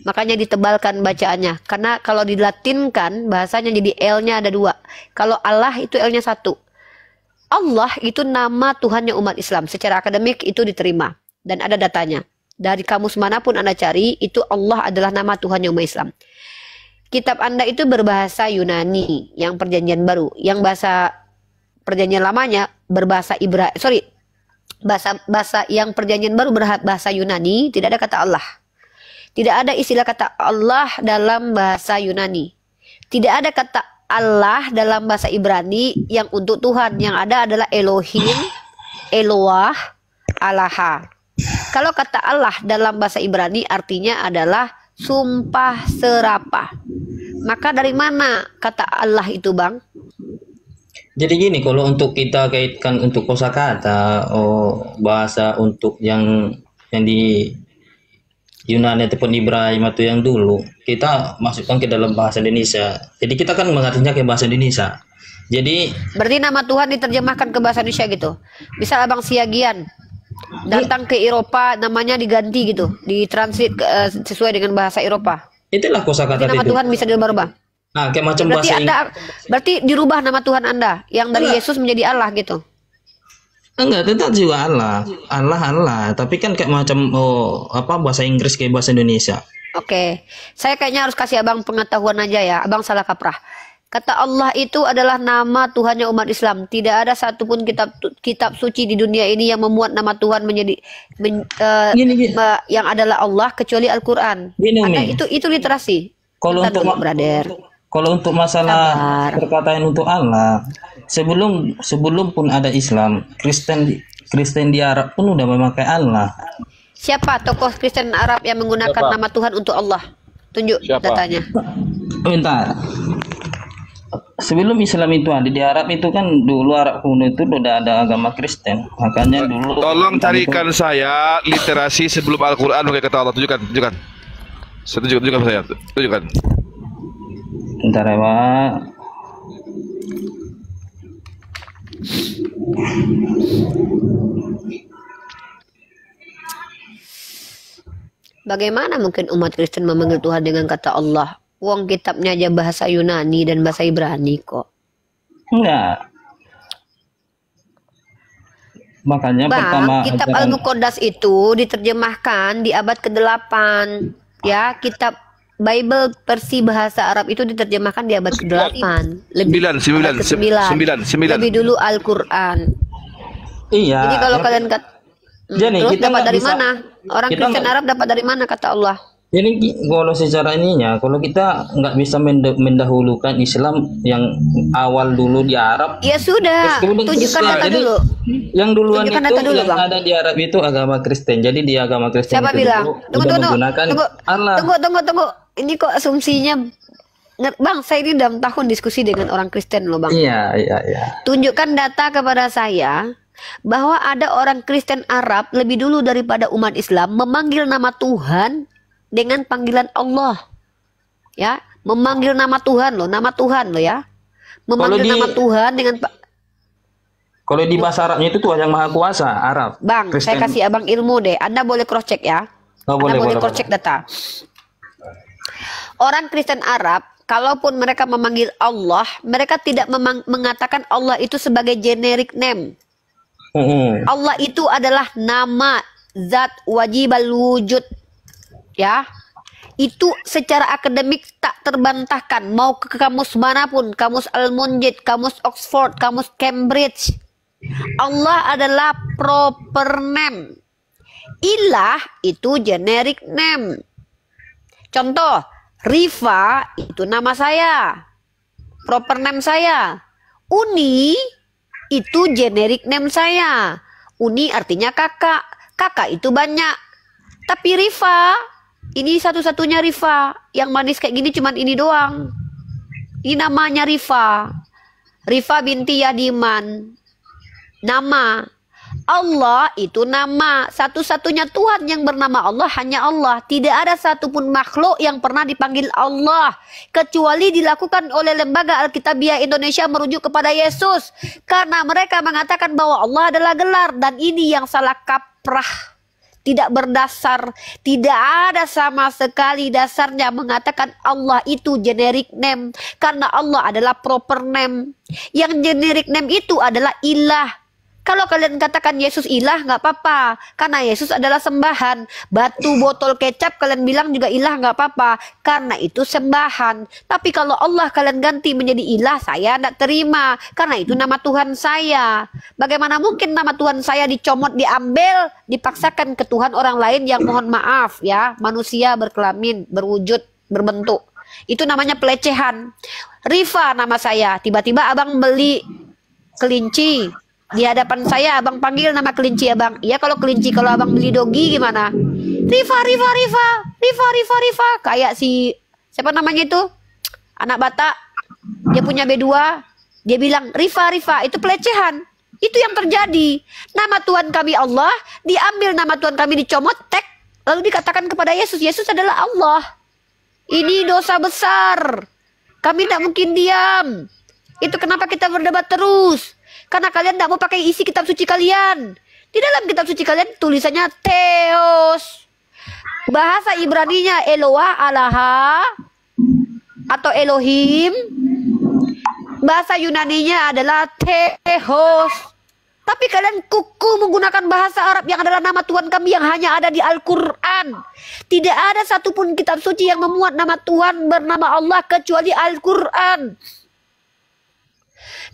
Makanya ditebalkan bacaannya. Karena kalau dilatinkan bahasanya jadi L-nya ada dua. Kalau Allah itu L-nya satu. Allah itu nama Tuhannya umat Islam. Secara akademik itu diterima. Dan ada datanya. Dari kamus manapun Anda cari, itu Allah adalah nama Tuhannya umat Islam. Kitab Anda itu berbahasa Yunani, yang perjanjian baru. Yang bahasa perjanjian lamanya berbahasa bahasa yang perjanjian baru berbahasa Yunani, tidak ada kata Allah. Tidak ada istilah kata Allah dalam bahasa Yunani. Tidak ada kata Allah dalam bahasa Ibrani yang untuk Tuhan. Yang ada adalah Elohim, Eloah, Alaha. Kalau kata Allah dalam bahasa Ibrani artinya adalah sumpah serapah. Maka dari mana kata Allah itu, Bang? Jadi gini, kalau untuk kita kaitkan untuk kosakata, bahasa untuk yang di Yunani ataupun Ibrani atau yang dulu, kita masukkan ke dalam bahasa Indonesia. Jadi kita kan mengartinya ke bahasa Indonesia. Jadi berarti nama Tuhan diterjemahkan ke bahasa Indonesia gitu. Misal Abang Siagian datang ke Eropa, namanya diganti gitu, ditranslate sesuai dengan bahasa Eropa. Itulah kosakata itu. Nama Tuhan bisa dirubah. Nah, kayak macam berarti bahasa berarti dirubah nama Tuhan Anda yang dari Yesus menjadi Allah gitu. Enggak, tetap juga Allah. Allah. Tapi kan kayak macam bahasa Inggris kayak bahasa Indonesia. Oke. Saya kayaknya harus kasih Abang pengetahuan aja ya. Abang salah kaprah. Kata Allah itu adalah nama Tuhannya umat Islam. Tidak ada satupun kitab suci di dunia ini yang memuat nama Tuhan menjadi yang adalah Allah kecuali Al-Qur'an. Itu literasi. Kalau untuk masalah perkataan untuk Allah, sebelum pun ada Islam, Kristen Kristen di Arab pun udah memakai Allah. Siapa tokoh Kristen Arab yang menggunakan Siapa? nama Tuhan untuk Allah? Tunjuk Siapa? datanya. Bentar. Sebelum Islam itu ada di Arab itu kan dulu Arab kuno itu udah ada agama Kristen. Makanya dulu Tolong carikan saya literasi sebelum Al-Quran pakai kata Allah. Tunjukkan. Tunjukkan saya. Tunjukkan. Bentar ya, Pak. Bagaimana mungkin umat Kristen memanggil Tuhan dengan kata Allah? Wong kitabnya aja bahasa Yunani dan bahasa Ibrani kok. Enggak. Makanya Bang, pertama kitab Al-Muqaddas itu diterjemahkan di abad ke-8. Ya, kitab Bible versi bahasa Arab itu diterjemahkan di abad ke-8. Sembilan. Lebih dulu Al-Quran. Iya. Jadi kalau ya, kalian jadi terus kita dapat nggak dari bisa- mana? Orang kita Kristen nggak- Arab dapat dari mana kata Allah? Jadi kalau secara ininya, kalau kita nggak bisa mendahulukan Islam yang awal dulu di Arab, Ya sudah, terus kemudian tunjukkan Kristen. data Jadi, dulu. yang duluan Tunjukkan itu data dulu, yang Bang. ada di Arab itu agama Kristen. Jadi di agama Kristen Siapa itu bilang? dulu udah menggunakan Allah. Tunggu. Ini kok asumsinya Bang, saya ini dalam tahun diskusi dengan orang Kristen loh, Bang. Iya. Tunjukkan data kepada saya bahwa ada orang Kristen Arab lebih dulu daripada umat Islam memanggil nama Tuhan dengan panggilan Allah. Ya, memanggil nama Tuhan loh ya. Memanggil Kalau di- nama Tuhan dengan Kalau di bahasa Arabnya itu Tuhan yang Maha Kuasa, Arab. Bang, Kristen. saya kasih Abang ilmu deh. Anda boleh cross check ya. Oh, Anda boleh boleh. cross check data. Orang Kristen Arab, kalaupun mereka memanggil Allah, mereka tidak mengatakan Allah itu sebagai generic name. Mm-mm. Allah itu adalah nama zat wajibal wujud. Ya. Itu secara akademik tak terbantahkan. Mau ke kamus manapun, kamus Al-Munjid, kamus Oxford, kamus Cambridge. Allah adalah proper name. Ilah itu generic name. Contoh, Rifa itu nama saya. Proper name saya. Uni itu generic name saya. Uni artinya kakak. Kakak itu banyak. Tapi Rifa, ini satu-satunya Rifa. Yang manis kayak gini cuman ini doang. Ini namanya Rifa. Rifa binti Yadiman. Nama. Allah itu nama. Satu-satunya Tuhan yang bernama Allah hanya Allah. Tidak ada satupun makhluk yang pernah dipanggil Allah. Kecuali dilakukan oleh Lembaga Alkitabiah Indonesia merujuk kepada Yesus. Karena mereka mengatakan bahwa Allah adalah gelar. Dan ini yang salah kaprah. Tidak berdasar. Tidak ada sama sekali dasarnya mengatakan Allah itu generic name. Karena Allah adalah proper name. Yang generic name itu adalah ilah. Kalau kalian katakan Yesus ilah nggak apa-apa. Karena Yesus adalah sembahan. Batu botol kecap kalian bilang juga ilah nggak apa-apa. Karena itu sembahan. Tapi kalau Allah kalian ganti menjadi ilah, saya tidak terima. Karena itu nama Tuhan saya. Bagaimana mungkin nama Tuhan saya dicomot, diambil, dipaksakan ke Tuhan orang lain yang mohon maaf ya. Manusia berkelamin, berwujud, berbentuk. Itu namanya pelecehan. Rifa nama saya. Tiba-tiba abang beli kelinci. Di hadapan saya abang panggil nama kelinci abang. Iya kalau kelinci, kalau abang beli dogi gimana? Rifa. Kayak si siapa namanya itu? Anak Batak. Dia punya B2. Dia bilang Rifa. Itu pelecehan. Itu yang terjadi. Nama Tuhan kami Allah, diambil nama Tuhan kami dicomot, tek, lalu dikatakan kepada Yesus, Yesus adalah Allah. Ini dosa besar. Kami tidak mungkin diam. Itu kenapa kita berdebat terus. Karena kalian tidak mau pakai isi kitab suci kalian. Di dalam kitab suci kalian tulisannya Theos. Bahasa Ibraninya Eloah, Alaha, atau Elohim. Bahasa Yunaninya adalah Theos. Tapi kalian kuku menggunakan bahasa Arab yang adalah nama Tuhan kami yang hanya ada di Al-Quran. Tidak ada satupun kitab suci yang memuat nama Tuhan bernama Allah kecuali Al-Quran.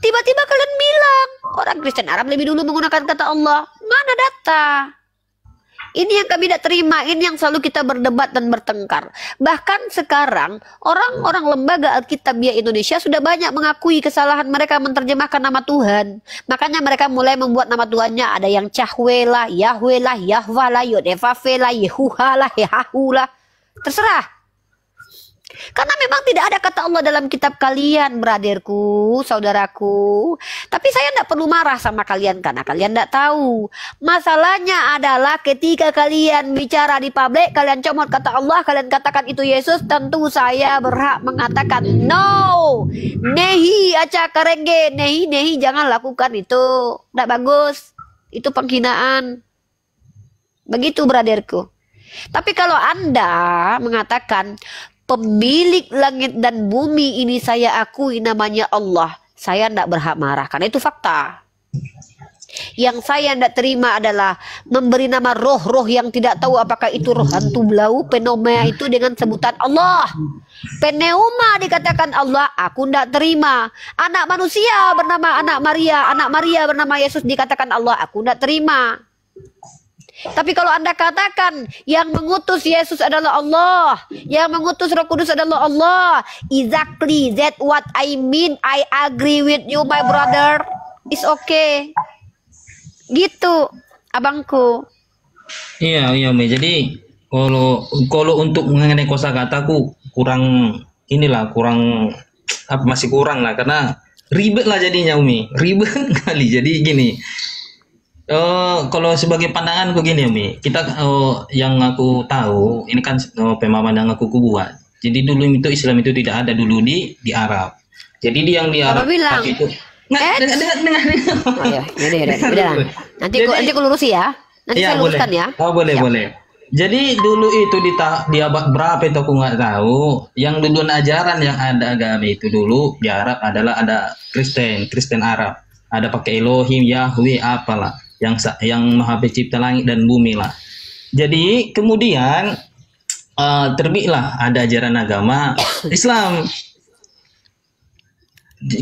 Tiba-tiba kalian bilang orang Kristen Arab lebih dulu menggunakan kata Allah. Mana data? Ini yang kami tidak terima, ini yang selalu kita berdebat dan bertengkar. Bahkan sekarang orang-orang lembaga Alkitabiah Indonesia sudah banyak mengakui kesalahan mereka menerjemahkan nama Tuhan. Makanya mereka mulai membuat nama Tuhannya ada yang Cahwe lah, Yahweh lah, Yahweh lah, Yodevave lah, Yehuha lah, Yehahu lah. Terserah. Karena memang tidak ada kata Allah dalam kitab kalian, braderku, saudaraku. Tapi saya tidak perlu marah sama kalian karena kalian tidak tahu. Masalahnya adalah ketika kalian bicara di publik, kalian comot kata Allah, kalian katakan itu Yesus, tentu saya berhak mengatakan no. Nehi aca karenge, nehi jangan lakukan itu. Tidak bagus. Itu penghinaan. Begitu braderku. Tapi kalau Anda mengatakan pemilik langit dan bumi ini saya akui namanya Allah, saya tidak berhak marah karena itu fakta. Yang saya tidak terima adalah memberi nama roh-roh yang tidak tahu apakah itu roh hantu belau, pneuma itu dengan sebutan Allah. Pneuma dikatakan Allah, aku tidak terima. Anak manusia bernama anak Maria bernama Yesus dikatakan Allah, aku tidak terima. Tapi kalau Anda katakan yang mengutus Yesus adalah Allah, yang mengutus Roh Kudus adalah Allah, exactly that what I mean, I agree with you my brother, it's okay. Gitu, abangku. Iya, Mi. Jadi kalau untuk mengenai kosakataku masih kurang lah karena ribet lah jadinya Umi. Ribet kali. Jadi gini. Kalau sebagai pandangan begini Mi, kita yang aku tahu ini kan pemahaman yang aku buat. Jadi dulu itu Islam itu tidak ada dulu di Arab. Jadi yang di Arab itu dengar. Oh ya, udah. Nanti aku lurusi ya. Nanti saya luruskan ya. Oh boleh. Jadi dulu itu di abad berapa itu aku nggak tahu. Yang dulu ajaran yang ada agama itu dulu di Arab adalah ada Kristen Arab. Ada pakai Elohim, Yahweh, apalah. Yang Maha Pencipta langit dan bumi lah. Jadi kemudian terbitlah ada ajaran agama Islam.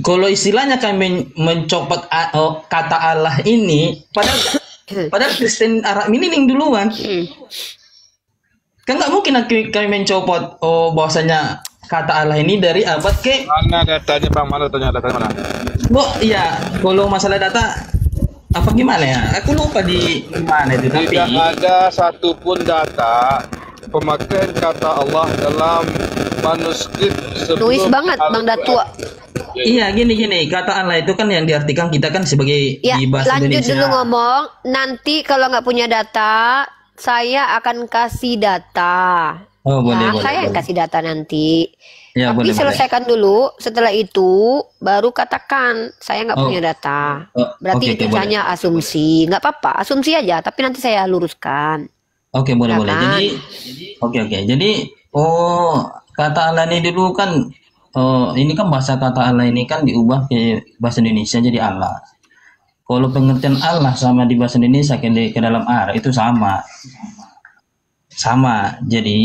Kalau istilahnya kami mencopot kata Allah ini, padahal Kristen Arab ini yang duluan. Kan nggak mungkin kami mencopot bahwasanya kata Allah ini dari abad ke mana datanya Bang? Mana datanya mana? Iya, kalau masalah data apa gimana ya? Aku lupa di mana itu. Tidak ada satupun data pemakaian kata Allah dalam manuskrip sebelum. Tulis banget Bang Datua. Iya, gini. Kata Allah itu kan yang diartikan kita kan sebagai ya, di bahasa lanjut Indonesia. Dulu ngomong. Nanti kalau nggak punya data, saya akan kasih data. Oh, boleh. Saya yang kasih data nanti. Ya, Tapi boleh. selesaikan dulu. Setelah itu baru katakan saya nggak punya data. Berarti itu hanya asumsi. Nggak apa-apa, asumsi aja. Tapi nanti saya luruskan. Oke, boleh. Jadi, oke. Jadi, kata Allah ini dulu kan, ini kan bahasa kata Allah ini kan diubah ke bahasa Indonesia jadi Allah. Kalau pengertian Allah sama di bahasa Indonesia ke dalam Arab itu sama. Jadi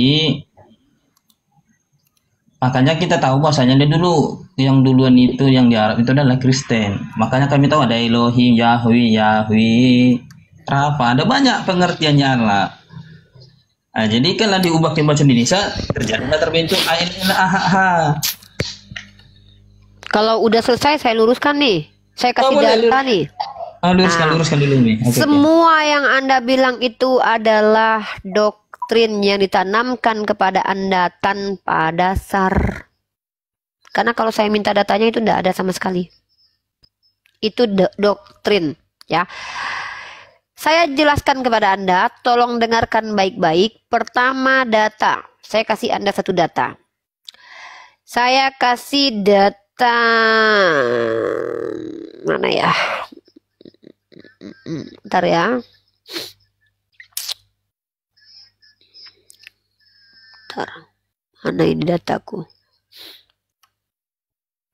makanya kita tahu bahasanya dulu yang duluan itu yang di Arab itu adalah Kristen. Makanya kami tahu ada Elohim, Yahweh, Rafa, ada banyak pengertiannya Allah. Nah, jadi kalau diubah ke bahasa Indonesia terbentuk Kalau udah selesai saya luruskan nih. Saya kasih data nih. Luruskan dulu nih. Semua yang Anda bilang itu adalah doktrin yang ditanamkan kepada Anda tanpa dasar. Karena kalau saya minta datanya itu tidak ada sama sekali. Itu doktrin, ya. Saya jelaskan kepada Anda, tolong dengarkan baik-baik. Pertama, data. Saya kasih Anda satu data. Saya kasih data mana ya? Bentar ya. Bentar. Mana ini dataku?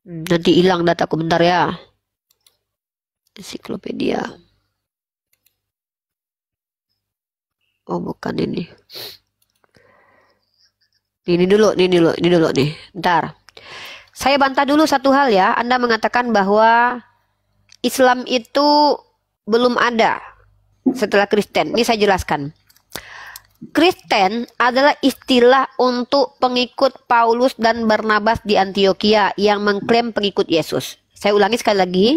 Nanti hilang dataku, bentar ya. Ensiklopedia. Oh, bukan ini. Ini dulu nih. Bentar. Saya bantah dulu satu hal ya. Anda mengatakan bahwa Islam itu belum ada setelah Kristen. Ini saya jelaskan. Kristen adalah istilah untuk pengikut Paulus dan Barnabas di Antioquia yang mengklaim pengikut Yesus. Saya ulangi sekali lagi.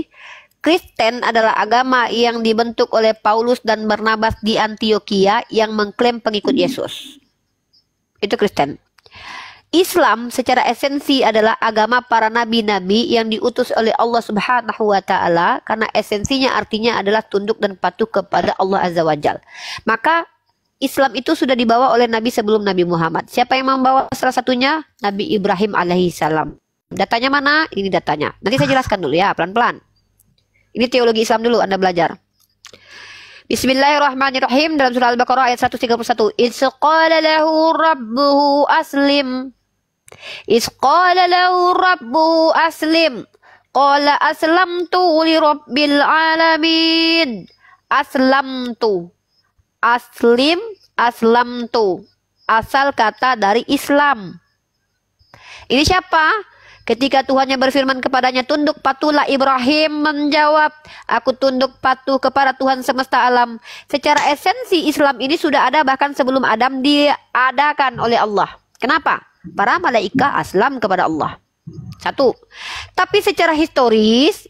Kristen adalah agama yang dibentuk oleh Paulus dan Barnabas di Antioquia yang mengklaim pengikut Yesus. Itu Kristen. Islam secara esensi adalah agama para nabi-nabi yang diutus oleh Allah Subhanahu wa taala, karena esensinya artinya adalah tunduk dan patuh kepada Allah Azza wa Jalla. Maka Islam itu sudah dibawa oleh nabi sebelum Nabi Muhammad. Siapa yang membawa salah satunya? Nabi Ibrahim alaihissalam. Datanya mana? Ini datanya. Nanti saya jelaskan dulu ya, pelan-pelan. Ini teologi Islam dulu, Anda belajar. Bismillahirrahmanirrahim. Dalam surah Al-Baqarah ayat 131. Iz qala lahu rabbuhu aslim. Iz qala lahu rabbuhu aslim. Qala aslamtu li rabbil alamin. Aslamtu. Aslim, aslamtu. Asal kata dari Islam. Ini siapa? Ketika Tuhannya berfirman kepadanya, tunduk patuhlah, Ibrahim menjawab, aku tunduk patuh kepada Tuhan semesta alam. Secara esensi Islam ini sudah ada bahkan sebelum Adam diadakan oleh Allah. Kenapa? Para malaikat aslam kepada Allah. Satu. Tapi secara historis,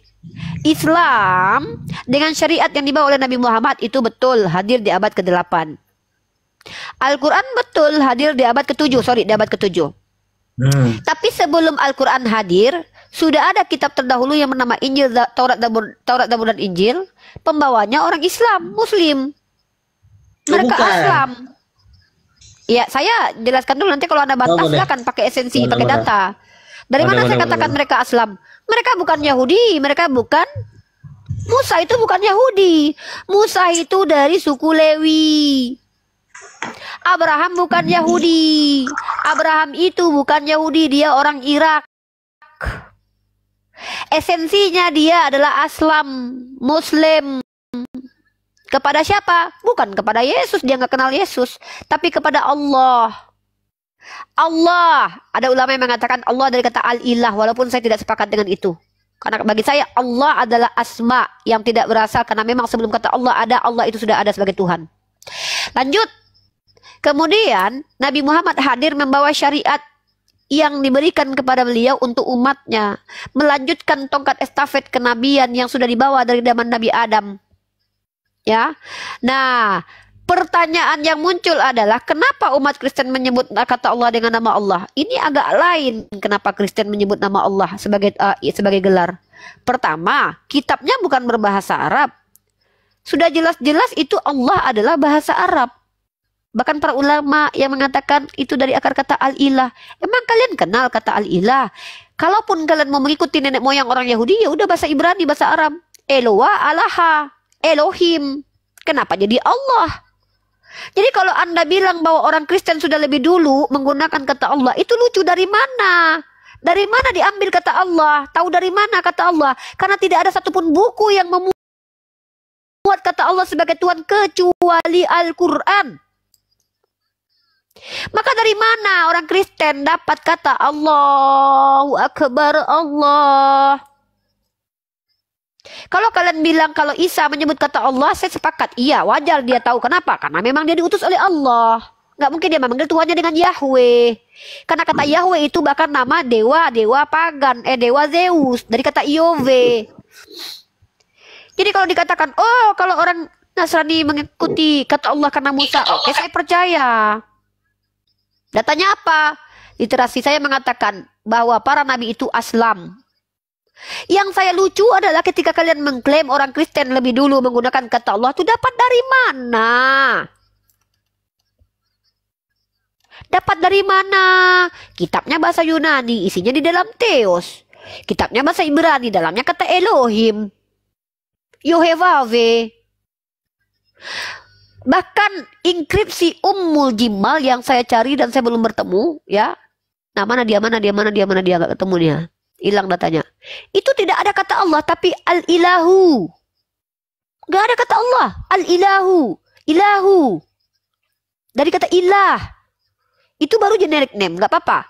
Islam dengan syariat yang dibawa oleh Nabi Muhammad itu betul hadir di abad ke-8. Al-Quran betul hadir di abad ke-7. Di abad ke-7. Tapi sebelum Al-Quran hadir, sudah ada kitab terdahulu yang bernama Injil, Taurat, Zabur, dan Injil. Pembawanya orang Islam, Muslim. Mereka Islam. Ya, saya jelaskan dulu, nanti kalau Anda bantah silakan pakai esensi, pakai data. Dari mana saya katakan mereka Islam? Mereka bukan Yahudi, mereka bukan. Musa itu bukan Yahudi. Musa itu dari suku Lewi. Abraham bukan Yahudi. Abraham itu bukan Yahudi, dia orang Irak. Esensinya dia adalah Aslam, Muslim. Kepada siapa? Bukan kepada Yesus, dia nggak kenal Yesus, tapi kepada Allah. Allah, ada ulama yang mengatakan Allah dari kata al-ilah, walaupun saya tidak sepakat dengan itu. Karena bagi saya Allah adalah asma yang tidak berasal, karena memang sebelum kata Allah ada, Allah itu sudah ada sebagai Tuhan. Lanjut. Kemudian Nabi Muhammad hadir membawa syariat yang diberikan kepada beliau untuk umatnya, melanjutkan tongkat estafet kenabian yang sudah dibawa dari zaman Nabi Adam. Ya. Nah, pertanyaan yang muncul adalah kenapa umat Kristen menyebut kata Allah dengan nama Allah? Ini agak lain. Kenapa Kristen menyebut nama Allah sebagai gelar? Pertama, kitabnya bukan berbahasa Arab. Sudah jelas-jelas itu Allah adalah bahasa Arab. Bahkan para ulama yang mengatakan itu dari akar kata al-ilah. Emang kalian kenal kata al-ilah? Kalaupun kalian mau mengikuti nenek moyang orang Yahudi, ya udah bahasa Ibrani, bahasa Arab. Eloah, Alaha, Elohim. Kenapa jadi Allah? Jadi kalau Anda bilang bahwa orang Kristen sudah lebih dulu menggunakan kata Allah, itu lucu. Dari mana? Dari mana diambil kata Allah? Tahu dari mana kata Allah? Karena tidak ada satupun buku yang memuat kata Allah sebagai Tuhan kecuali Al-Quran. Maka dari mana orang Kristen dapat kata Allahu Akbar Allah? Kalau kalian bilang kalau Isa menyebut kata Allah, saya sepakat. Iya, wajar dia tahu. Kenapa? Karena memang dia diutus oleh Allah. Nggak mungkin dia memanggil Tuhannya dengan Yahweh. Karena kata Yahweh itu bahkan nama dewa pagan, dewa Zeus, dari kata Yahweh. Jadi kalau dikatakan, oh kalau orang Nasrani mengikuti kata Allah karena Musa, oke, saya percaya. Datanya apa? Literasi saya mengatakan bahwa para nabi itu aslam. Yang saya lucu adalah ketika kalian mengklaim orang Kristen lebih dulu menggunakan kata Allah, itu dapat dari mana? Dapat dari mana? Kitabnya bahasa Yunani, isinya di dalam Theos. Kitabnya bahasa Ibrani, dalamnya kata Elohim. Yohevave. Bahkan inskripsi Ummul Jimal yang saya cari dan saya belum bertemu, ya. Nah, mana dia nggak ketemu dia. Hilang datanya. Itu tidak ada kata Allah, tapi al-ilahu. Nggak ada kata Allah, al-ilahu. Ilahu. Dari kata ilah. Itu baru generic name, nggak apa-apa.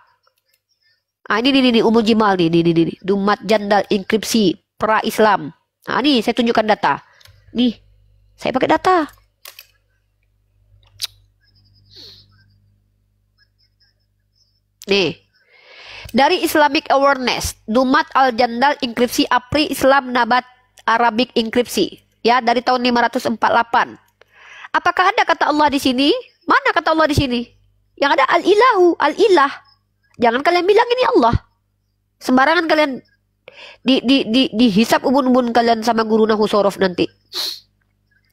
Ah, ini Ummul Jimal nih. Dumat jandal inskripsi pra-Islam. Nah, ini saya tunjukkan data. Nih, saya pakai data. Nih, dari Islamic Awareness, Dumat Al-Jandal Inskripsi Apri Islam Nabat Arabic Inskripsi, ya, dari tahun 548. Apakah ada kata Allah di sini? Mana kata Allah di sini? Yang ada Al-Ilahu, Al-Ilah. Jangan kalian bilang ini Allah. Sembarangan kalian dihisap ubun-ubun kalian sama guru Nahu Sorof nanti.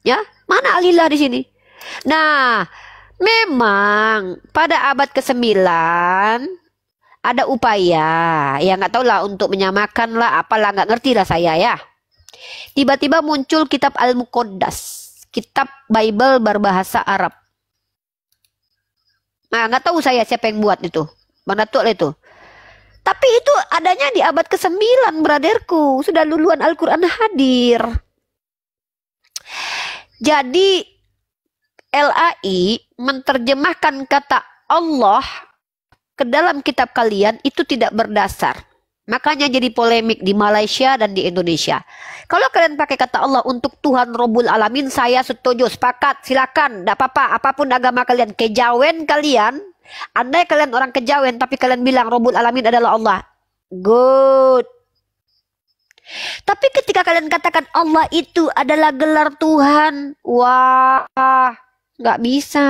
Ya, mana Al-Ilah di sini? Nah, memang pada abad ke-9 ada upaya, ya nggak tahu lah, untuk menyamakan lah, apalah, nggak ngerti lah saya ya. Tiba-tiba muncul kitab Al-Muqaddas, kitab Bible berbahasa Arab. Nah, nggak tahu saya siapa yang buat itu, Bang Datuk lah itu. Tapi itu adanya di abad ke-9, braderku. Sudah luluan Al-Quran hadir. Jadi LAI menerjemahkan kata Allah ke dalam kitab kalian itu tidak berdasar. Makanya jadi polemik di Malaysia dan di Indonesia. Kalau kalian pakai kata Allah untuk Tuhan Rabbul Alamin, saya setuju, sepakat, silakan, tidak apa-apa, apapun agama kalian. Kejawen kalian, andai kalian orang kejawen tapi kalian bilang Rabbul Alamin adalah Allah, good. Tapi ketika kalian katakan Allah itu adalah gelar Tuhan, wah, nggak bisa.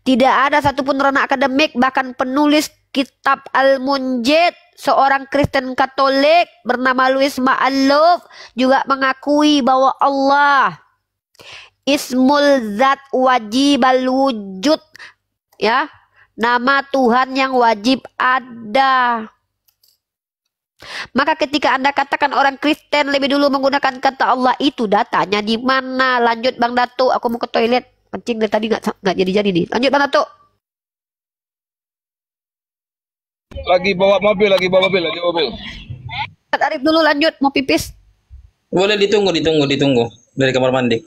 Tidak ada satupun ranah akademik, bahkan penulis kitab Al-Munjid, seorang Kristen Katolik bernama Louis Ma'aluf, juga mengakui bahwa Allah Ismul Zat Wajibal Wujud, ya, nama Tuhan yang wajib ada. Maka ketika Anda katakan orang Kristen lebih dulu menggunakan kata Allah, itu datanya di mana? Lanjut Bang Datuk, aku mau ke toilet. Kencing dari tadi nggak jadi-jadi nih. Lanjut Bang Datuk. Lagi bawa mobil. Arif dulu, lanjut, mau pipis. Boleh ditunggu dari kamar mandi.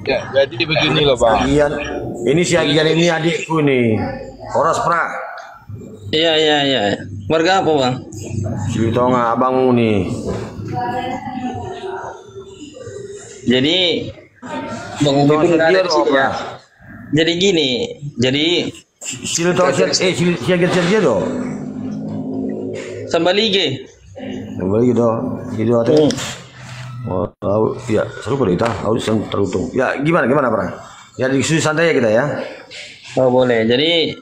Ya, jadi begini loh Bang. Ini si Agian ini adikku nih. Horas Prak. Iya. Warga apa Bang? Si Tonga abangmu nih. Jadi Bang Ubi pun ada di sini ya. Jadi gini, si Agian dia do. Sambalige. Sambalige do. Itu ada. Oh, tahu ya, seru pada kita, harus yang teruntung. Ya, gimana Prak? Ya diskusi santai ya kita ya. Oh, boleh. Jadi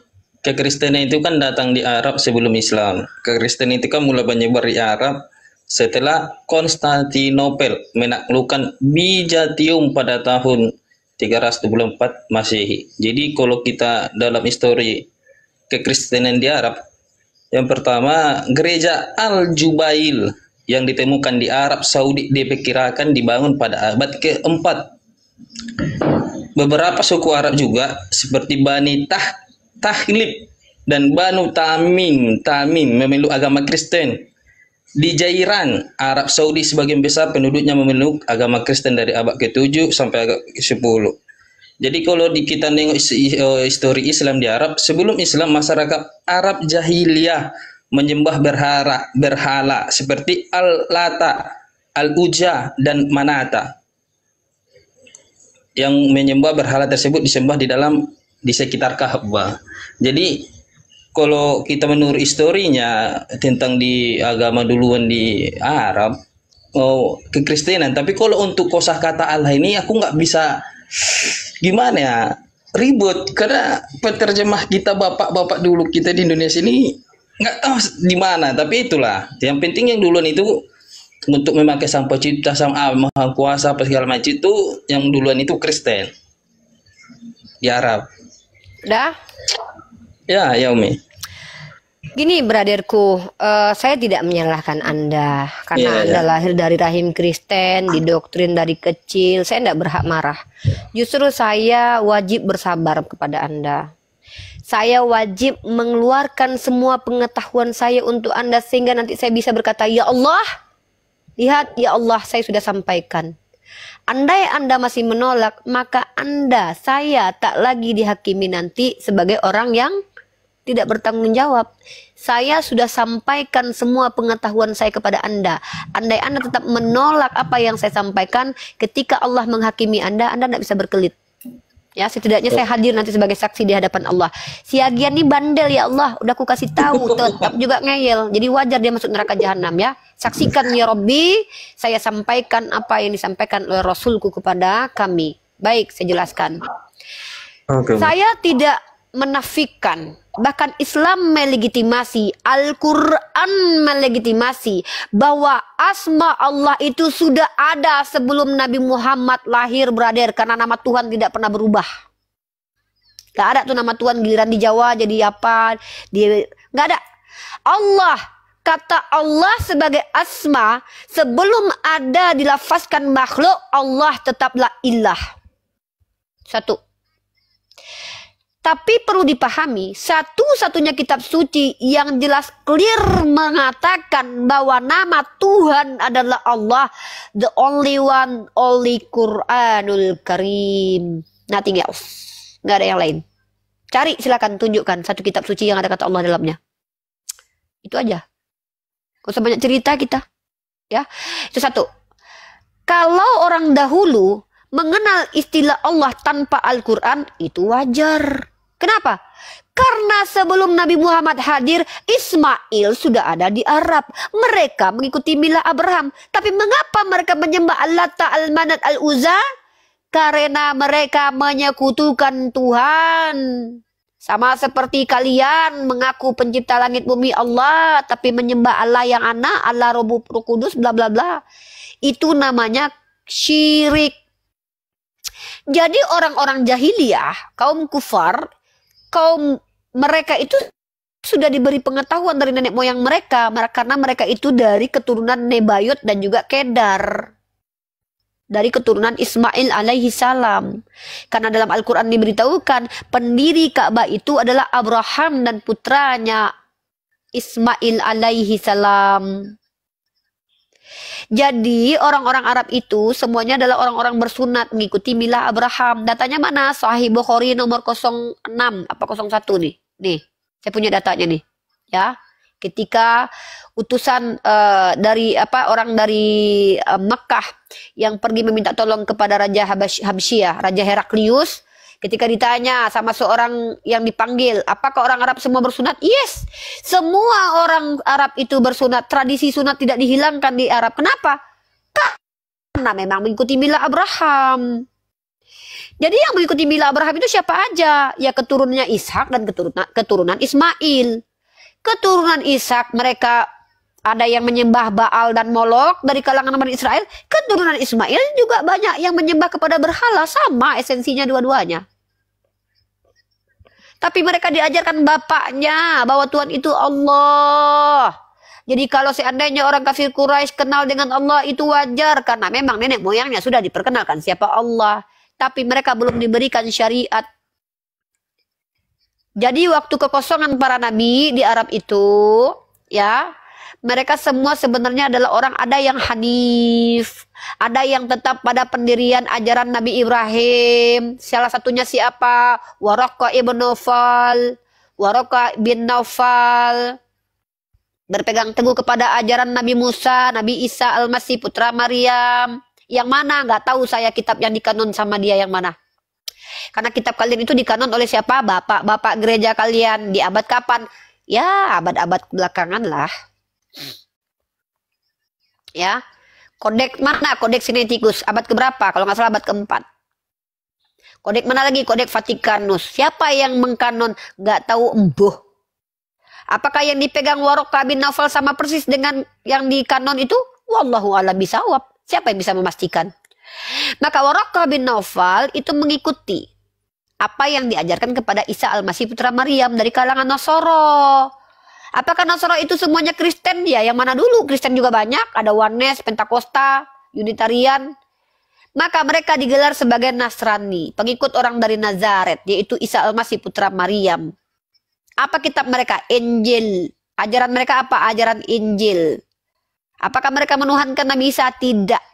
kekristenan itu kan datang di Arab sebelum Islam. Kekristenan itu kan mulai menyebar di Arab setelah Konstantinopel menaklukkan Bizantium pada tahun 324 Masehi. Jadi kalau kita dalam histori kekristenan di Arab, yang pertama gereja Al-Jubail yang ditemukan di Arab Saudi diperkirakan dibangun pada abad ke-4. Beberapa suku Arab juga seperti Bani Tahlib dan Banu Tamim memeluk agama Kristen. Di Jairan, Arab Saudi sebagian besar penduduknya memeluk agama Kristen dari abad ke-7 sampai abad ke-10. Jadi kalau kita tengok histori Islam di Arab, sebelum Islam masyarakat Arab jahiliyah menyembah berhala seperti Al-Lata, Al-Uzza dan Manata. Yang menyembah berhala tersebut disembah di sekitar Ka'bah. Jadi kalau kita menurut historinya tentang di agama duluan di Arab, kekristenan. Tapi kalau untuk kosakata Allah ini aku nggak bisa, gimana ya, ribut karena penerjemah kita bapak-bapak dulu kita di Indonesia ini nggak tahu di mana. Tapi itulah yang penting, yang duluan itu untuk memakai sang pencipta, sang maha kuasa apa segala macam itu, yang duluan itu Kristen di Arab. Dah? Ya Umi. Gini braderku, saya tidak menyalahkan Anda karena Anda lahir dari rahim Kristen, didoktrin dari kecil. Saya tidak berhak marah. Justru saya wajib bersabar kepada Anda. Saya wajib mengeluarkan semua pengetahuan saya untuk Anda sehingga nanti saya bisa berkata, ya Allah, lihat ya Allah, saya sudah sampaikan. Andai Anda masih menolak, maka saya tak lagi dihakimi nanti sebagai orang yang tidak bertanggung jawab. Saya sudah sampaikan semua pengetahuan saya kepada Anda. Andai Anda tetap menolak apa yang saya sampaikan, ketika Allah menghakimi Anda tidak bisa berkelit. Ya, setidaknya saya hadir nanti sebagai saksi di hadapan Allah. Si Agian ini bandel ya Allah, udah aku kasih tahu, tetap juga ngeyel. Jadi wajar dia masuk neraka jahanam ya. Saksikan ya Robbi, saya sampaikan apa yang disampaikan oleh Rasulku kepada kami. Baik, saya jelaskan. Saya tidak menafikan, bahkan Islam melegitimasi, Al-Quran melegitimasi bahwa asma Allah itu sudah ada sebelum Nabi Muhammad lahir, brother, karena nama Tuhan tidak pernah berubah. Gak ada tuh nama Tuhan giliran di Jawa jadi apa, gak ada. Allah, kata Allah sebagai asma sebelum ada dilafazkan makhluk, Allah tetaplah ilah. Satu. Tapi perlu dipahami, satu-satunya kitab suci yang jelas clear mengatakan bahwa nama Tuhan adalah Allah, the only one, only Quranul Karim, nothing else. Nggak ada yang lain. Cari, silakan tunjukkan satu kitab suci yang ada kata Allah dalamnya. Itu aja. Gak usah banyak cerita kita. Ya, itu satu. Kalau orang dahulu mengenal istilah Allah tanpa Al-Quran, itu wajar. Kenapa? Karena sebelum Nabi Muhammad hadir, Ismail sudah ada di Arab. Mereka mengikuti milah Abraham. Tapi mengapa mereka menyembah Al-Lata, Al-Manat, Al-Uzza? Karena mereka menyekutukan Tuhan. Sama seperti kalian mengaku pencipta langit bumi Allah, tapi menyembah Allah yang anak, Allah Roh Kudus, bla bla bla. Itu namanya syirik. Jadi orang-orang jahiliyah, kaum kufar, kaum mereka itu sudah diberi pengetahuan dari nenek moyang mereka karena mereka itu dari keturunan Nebayot dan juga Kedar, dari keturunan Ismail alaihi salam. Karena dalam Al-Quran diberitahukan pendiri Ka'bah itu adalah Abraham dan putranya Ismail alaihi salam. Jadi orang-orang Arab itu semuanya adalah orang-orang bersunat mengikuti milah Abraham. Datanya mana? Sahih Bukhari nomor 06 apa 01 nih. Nih, saya punya datanya nih. Ya. Ketika utusan orang dari Mekah yang pergi meminta tolong kepada Raja Habsyah, Raja Heraklius, ketika ditanya sama seorang yang dipanggil, apakah orang Arab semua bersunat? Yes, semua orang Arab itu bersunat. Tradisi sunat tidak dihilangkan di Arab. Kenapa? Karena memang mengikuti milah Abraham. Jadi yang mengikuti milah Abraham itu siapa aja? Ya keturunannya Ishak dan keturunan Ismail. Keturunan Ishak mereka ada yang menyembah Baal dan Molok dari kalangan Bani Israel. Keturunan Ismail juga banyak yang menyembah kepada berhala. Sama esensinya dua-duanya. Tapi mereka diajarkan bapaknya bahwa Tuhan itu Allah. Jadi kalau seandainya orang kafir Quraisy kenal dengan Allah itu wajar. Karena memang nenek moyangnya sudah diperkenalkan siapa Allah. Tapi mereka belum diberikan syariat. Jadi waktu kekosongan para nabi di Arab itu, ya, mereka semua sebenarnya adalah orang, ada yang hanif, ada yang tetap pada pendirian ajaran Nabi Ibrahim. Salah satunya siapa? Waraqah bin Naufal. Berpegang teguh kepada ajaran Nabi Musa, Nabi Isa Al-Masih putra Maryam. Yang mana? Nggak tahu saya kitab yang dikanon sama dia yang mana. Karena kitab kalian itu dikanon oleh siapa? Bapak-bapak gereja kalian. Di abad kapan? Ya, abad-abad belakangan lah. Ya, kodeks mana? Kodeks Sinaiticus abad keberapa? Kalau nggak salah abad keempat. Kodeks mana lagi? Kodeks Vatikanus. Siapa yang mengkanon? Nggak tahu embuh. Apakah yang dipegang Waraqah bin Naufal sama persis dengan yang dikanon itu? Wallahu a'lam bishawab. Siapa yang bisa memastikan? Maka Waraqah bin Naufal itu mengikuti apa yang diajarkan kepada Isa Al-Masih putra Maryam dari kalangan Nasoro. Apakah Nasoro itu semuanya Kristen? Ya, yang mana dulu? Kristen juga banyak. Ada Oneness, Pentakosta, Unitarian. Maka mereka digelar sebagai Nasrani, pengikut orang dari Nazaret, yaitu Isa Al-Masih putra Maryam. Apa kitab mereka? Injil. Ajaran mereka apa? Ajaran Injil. Apakah mereka menuhankan Nabi Isa? Tidak.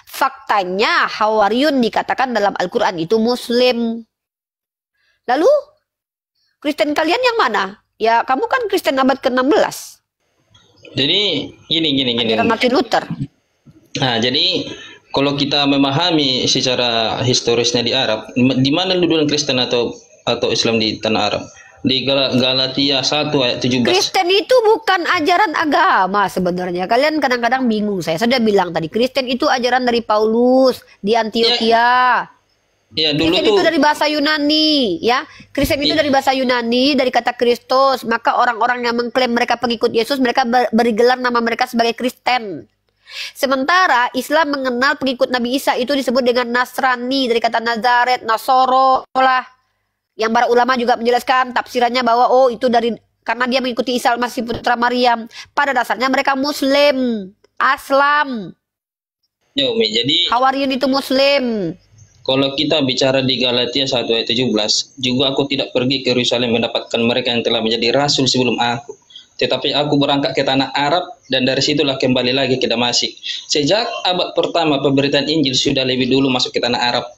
Faktanya Hawariyun dikatakan dalam Al-Quran itu Muslim. Lalu Kristen kalian yang mana? Ya kamu kan Kristen abad ke-16. Jadi gini. Martin Luther. Nah jadi kalau kita memahami secara historisnya di Arab, di mana duluan Kristen atau Islam di tanah Arab? Di Galatia 1 ayat 17. Kristen itu bukan ajaran agama sebenarnya. Kalian kadang-kadang bingung. Saya sudah bilang tadi, Kristen itu ajaran dari Paulus di Antioquia. Ya, dulu Kristen tuh itu dari bahasa Yunani, ya. Kristen itu dari bahasa Yunani, dari kata Kristus. Maka orang-orang yang mengklaim mereka pengikut Yesus, mereka beri gelar nama mereka sebagai Kristen. Sementara Islam mengenal pengikut Nabi Isa itu disebut dengan Nasrani, dari kata Nazaret, Nasoro lah. Yang para ulama juga menjelaskan tafsirannya bahwa itu karena dia mengikuti Isa Al-Masih putra Maryam. Pada dasarnya mereka Muslim, Aslam. Ya Umi, jadi Hawariyun itu Muslim. kalau kita bicara di Galatia 1 ayat 17, juga aku tidak pergi ke Yerusalem mendapatkan mereka yang telah menjadi rasul sebelum aku. Tetapi aku berangkat ke tanah Arab dan dari situlah kembali lagi ke Damasik. Sejak abad pertama pemberitaan Injil sudah lebih dulu masuk ke tanah Arab.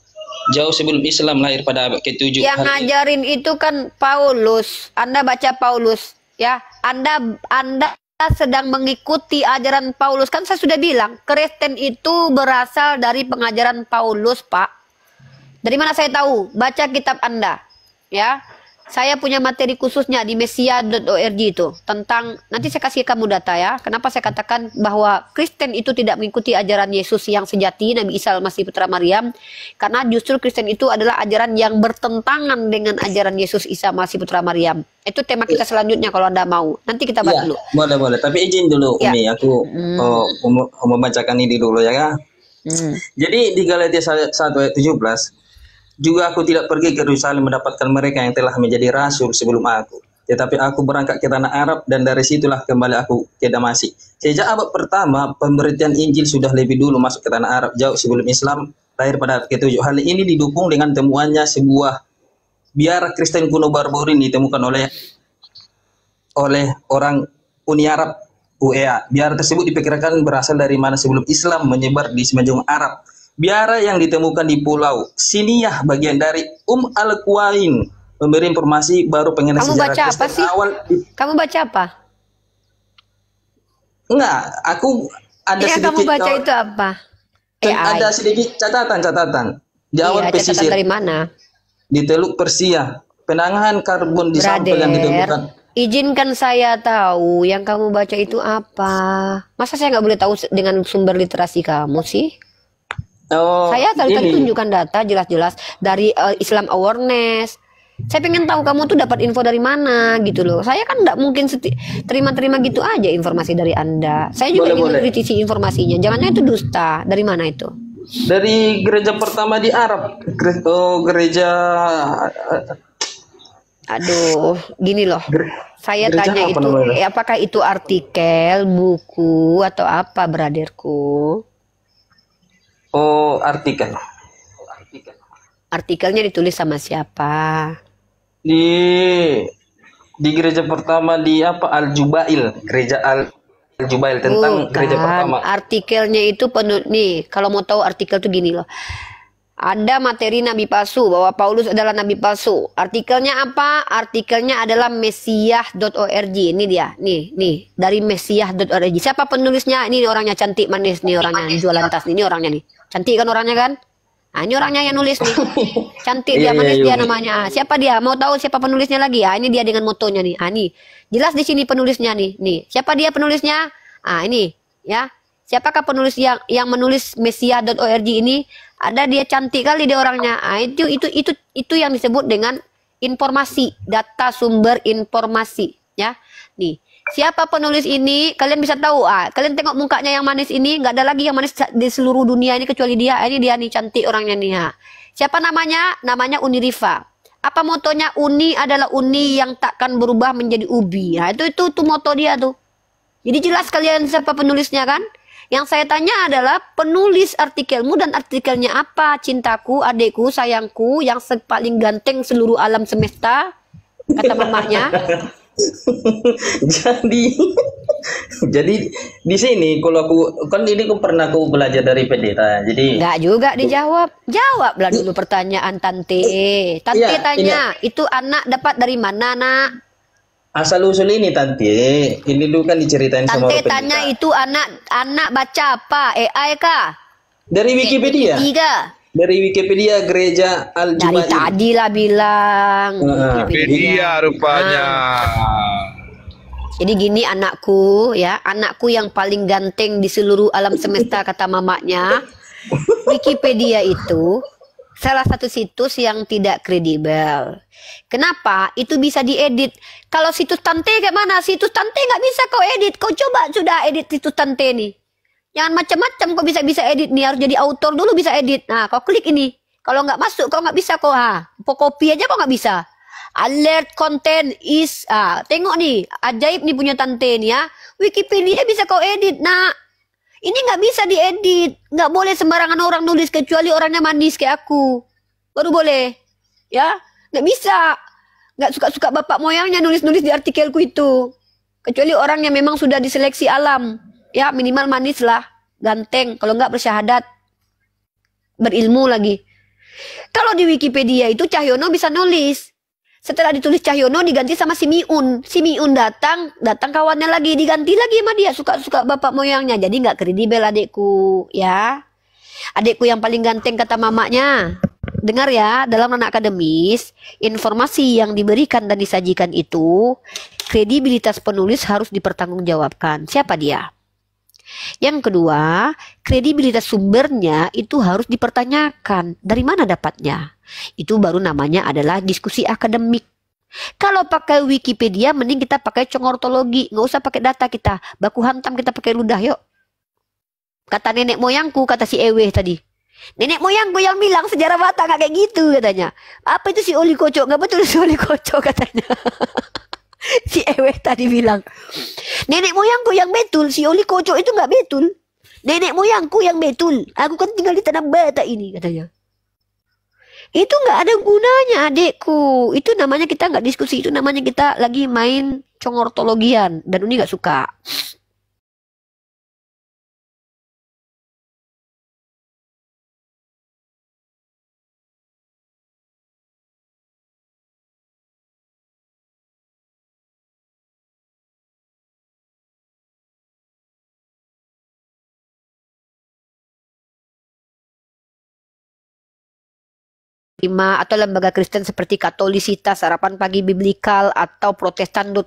Jauh sebelum Islam lahir pada abad ke-7. Yang ngajarin itu kan Paulus. Anda baca Paulus, ya. Anda sedang mengikuti ajaran Paulus. Kan saya sudah bilang, Kristen itu berasal dari pengajaran Paulus, Pak. Dari mana saya tahu? Baca kitab Anda, ya. Saya punya materi khususnya di mesia.org itu tentang, nanti saya kasih kamu data ya. Kenapa saya katakan bahwa Kristen itu tidak mengikuti ajaran Yesus yang sejati, Nabi Isa Al-Masih putra Maryam. Karena justru Kristen itu adalah ajaran yang bertentangan dengan ajaran Yesus Isa Masih putra Maryam. Itu tema kita selanjutnya kalau Anda mau. Nanti kita bahas dulu. Boleh. Tapi izin dulu Umi, aku membacakan ini dulu ya. Jadi di Galatia 1 ayat 17, juga aku tidak pergi ke Yerusalem mendapatkan mereka yang telah menjadi rasul sebelum aku. Tetapi aku berangkat ke tanah Arab dan dari situlah kembali aku ke Damasik. Sejak abad pertama, pemberitaan Injil sudah lebih dulu masuk ke tanah Arab, jauh sebelum Islam lahir pada abad ke-7. Hal ini didukung dengan temuannya sebuah biara Kristen kuno Barbarin ditemukan oleh orang Uni Arab, UEA. Biara tersebut diperkirakan berasal dari mana sebelum Islam menyebar di semenanjung Arab. Biara yang ditemukan di Pulau Siniyah bagian dari Al-Qawain memberi informasi baru pengenal sejarah Kristen awal. Kamu baca apa? Enggak, aku ada sedikit. Kamu baca itu apa? Ada sedikit catatan di awal pesisir. Dari mana? Di Teluk Persia, penanganan karbon di sampel yang ditemukan. Izinkan saya tahu yang kamu baca itu apa. Masa saya nggak boleh tahu dengan sumber literasi kamu sih? Saya tadi tunjukkan data jelas-jelas dari Islam Awareness. Saya pengen tahu kamu tuh dapat info dari mana gitu loh. Saya kan nggak mungkin terima-terima gitu aja informasi dari Anda. Saya juga ingin mengkritisi informasinya. Jangan itu dusta. Dari mana itu? Dari gereja pertama di Arab. Gereja. Aduh, gini loh. Saya tanya itu, apakah itu artikel, buku atau apa, braderku? Artikel. Artikelnya ditulis sama siapa? Di gereja pertama di Al-Jubail, gereja Al-Jubail tentang gereja pertama. Artikelnya itu nih, kalau mau tahu artikel tuh gini loh. Ada materi nabi palsu, bahwa Paulus adalah nabi palsu. Artikelnya apa? Artikelnya adalah mesiah.org. Ini dia, nih dari mesiah.org. Siapa penulisnya? Ini orangnya cantik manis nih, orangnya jualan tas ini orangnya nih. Cantik kan orangnya kan? Nah, ini orangnya yang nulis nih. Cantik dia, manis dia namanya. Siapa dia? Mau tahu siapa penulisnya lagi? Ini dia dengan motonya nih. Nih. Jelas di sini penulisnya nih. Siapa dia penulisnya? Ini ya. Siapakah penulis yang menulis mesiah.org ini? Ada dia cantik kali dia orangnya. Itu yang disebut dengan informasi, data sumber informasi ya. Nih. Siapa penulis ini? Kalian bisa tahu. Kalian tengok mukanya yang manis ini, nggak ada lagi yang manis di seluruh dunia ini kecuali dia. Ini dia nih cantik orangnya nih. Siapa namanya? Namanya Uni Rifa. Apa motonya? Uni adalah uni yang takkan berubah menjadi ubi. Itu moto dia tuh. Jadi jelas kalian siapa penulisnya kan? Yang saya tanya adalah penulis artikelmu dan artikelnya apa? Cintaku, adekku, sayangku, yang paling ganteng seluruh alam semesta, kata mamanya. jadi di sini kalau aku kan ini aku pernah belajar dari pendeta. Jadi nggak juga jawablah dulu pertanyaan tante tanya itu anak dapat dari mana nak? Asal usul ini tante ini dulu kan diceritain sama tante tanya itu anak baca apa AI kah? Dari Wikipedia. Dari Wikipedia Gereja Dari Al-Jumaiyah. tadi lah bilang. Wikipedia rupanya. Jadi gini anakku ya, anakku yang paling ganteng di seluruh alam semesta kata mamanya. Wikipedia itu salah satu situs yang tidak kredibel. Kenapa? Itu bisa diedit. Kalau situs Tante kayak mana? Situs Tante nggak bisa kau edit. Kau coba sudah edit situs Tante nih. Jangan macam-macam kau bisa edit nih. Harus jadi autor dulu bisa edit. Nah, kau klik ini. Kalau nggak masuk, kau nggak bisa kau. Copy aja kau nggak bisa. Alert content is. Tengok nih. Ajaib nih punya Tante nih ya. Wikipedia bisa kau edit. Nah, ini nggak bisa diedit. Nggak boleh sembarangan orang nulis. Kecuali orangnya manis kayak aku. Baru boleh. Ya. Nggak bisa. Nggak suka-suka bapak moyangnya nulis-nulis di artikelku itu. Kecuali orang yang memang sudah diseleksi alam. Ya minimal manis lah. Ganteng. Kalau nggak bersyahadat. Berilmu lagi. Kalau di Wikipedia itu Cahyono bisa nulis. Setelah ditulis Cahyono diganti sama si Miun. Si Miun datang kawannya lagi. Diganti lagi sama dia. Suka-suka bapak moyangnya. Jadi nggak kredibel adekku. Ya. Adekku yang paling ganteng kata mamanya. Dengar ya, dalam ranah akademis, informasi yang diberikan dan disajikan itu, kredibilitas penulis harus dipertanggungjawabkan. Siapa dia? Yang kedua, kredibilitas sumbernya itu harus dipertanyakan. Dari mana dapatnya? Itu baru namanya adalah diskusi akademik. Kalau pakai Wikipedia, mending kita pakai congortologi. Nggak usah pakai data kita. Baku hantam kita pakai ludah, yuk. Kata nenek moyangku, kata si Ewe tadi. Nenek moyangku yang bilang sejarah Batak nggak kayak gitu katanya. Apa itu si Oli Kocok? Nggak betul si Oli Kocok katanya. Si Ewe tadi bilang. Nenek moyangku yang betul, si Oli Kocok itu nggak betul. Nenek moyangku yang betul. Aku kan tinggal di tanah Batak ini katanya. Itu nggak ada gunanya adekku. Itu namanya kita nggak diskusi. Itu namanya kita lagi main congortologian. Dan Uni nggak suka. Atau lembaga Kristen seperti Katolisitas, Harapan Pagi Biblikal, atau Protestan.com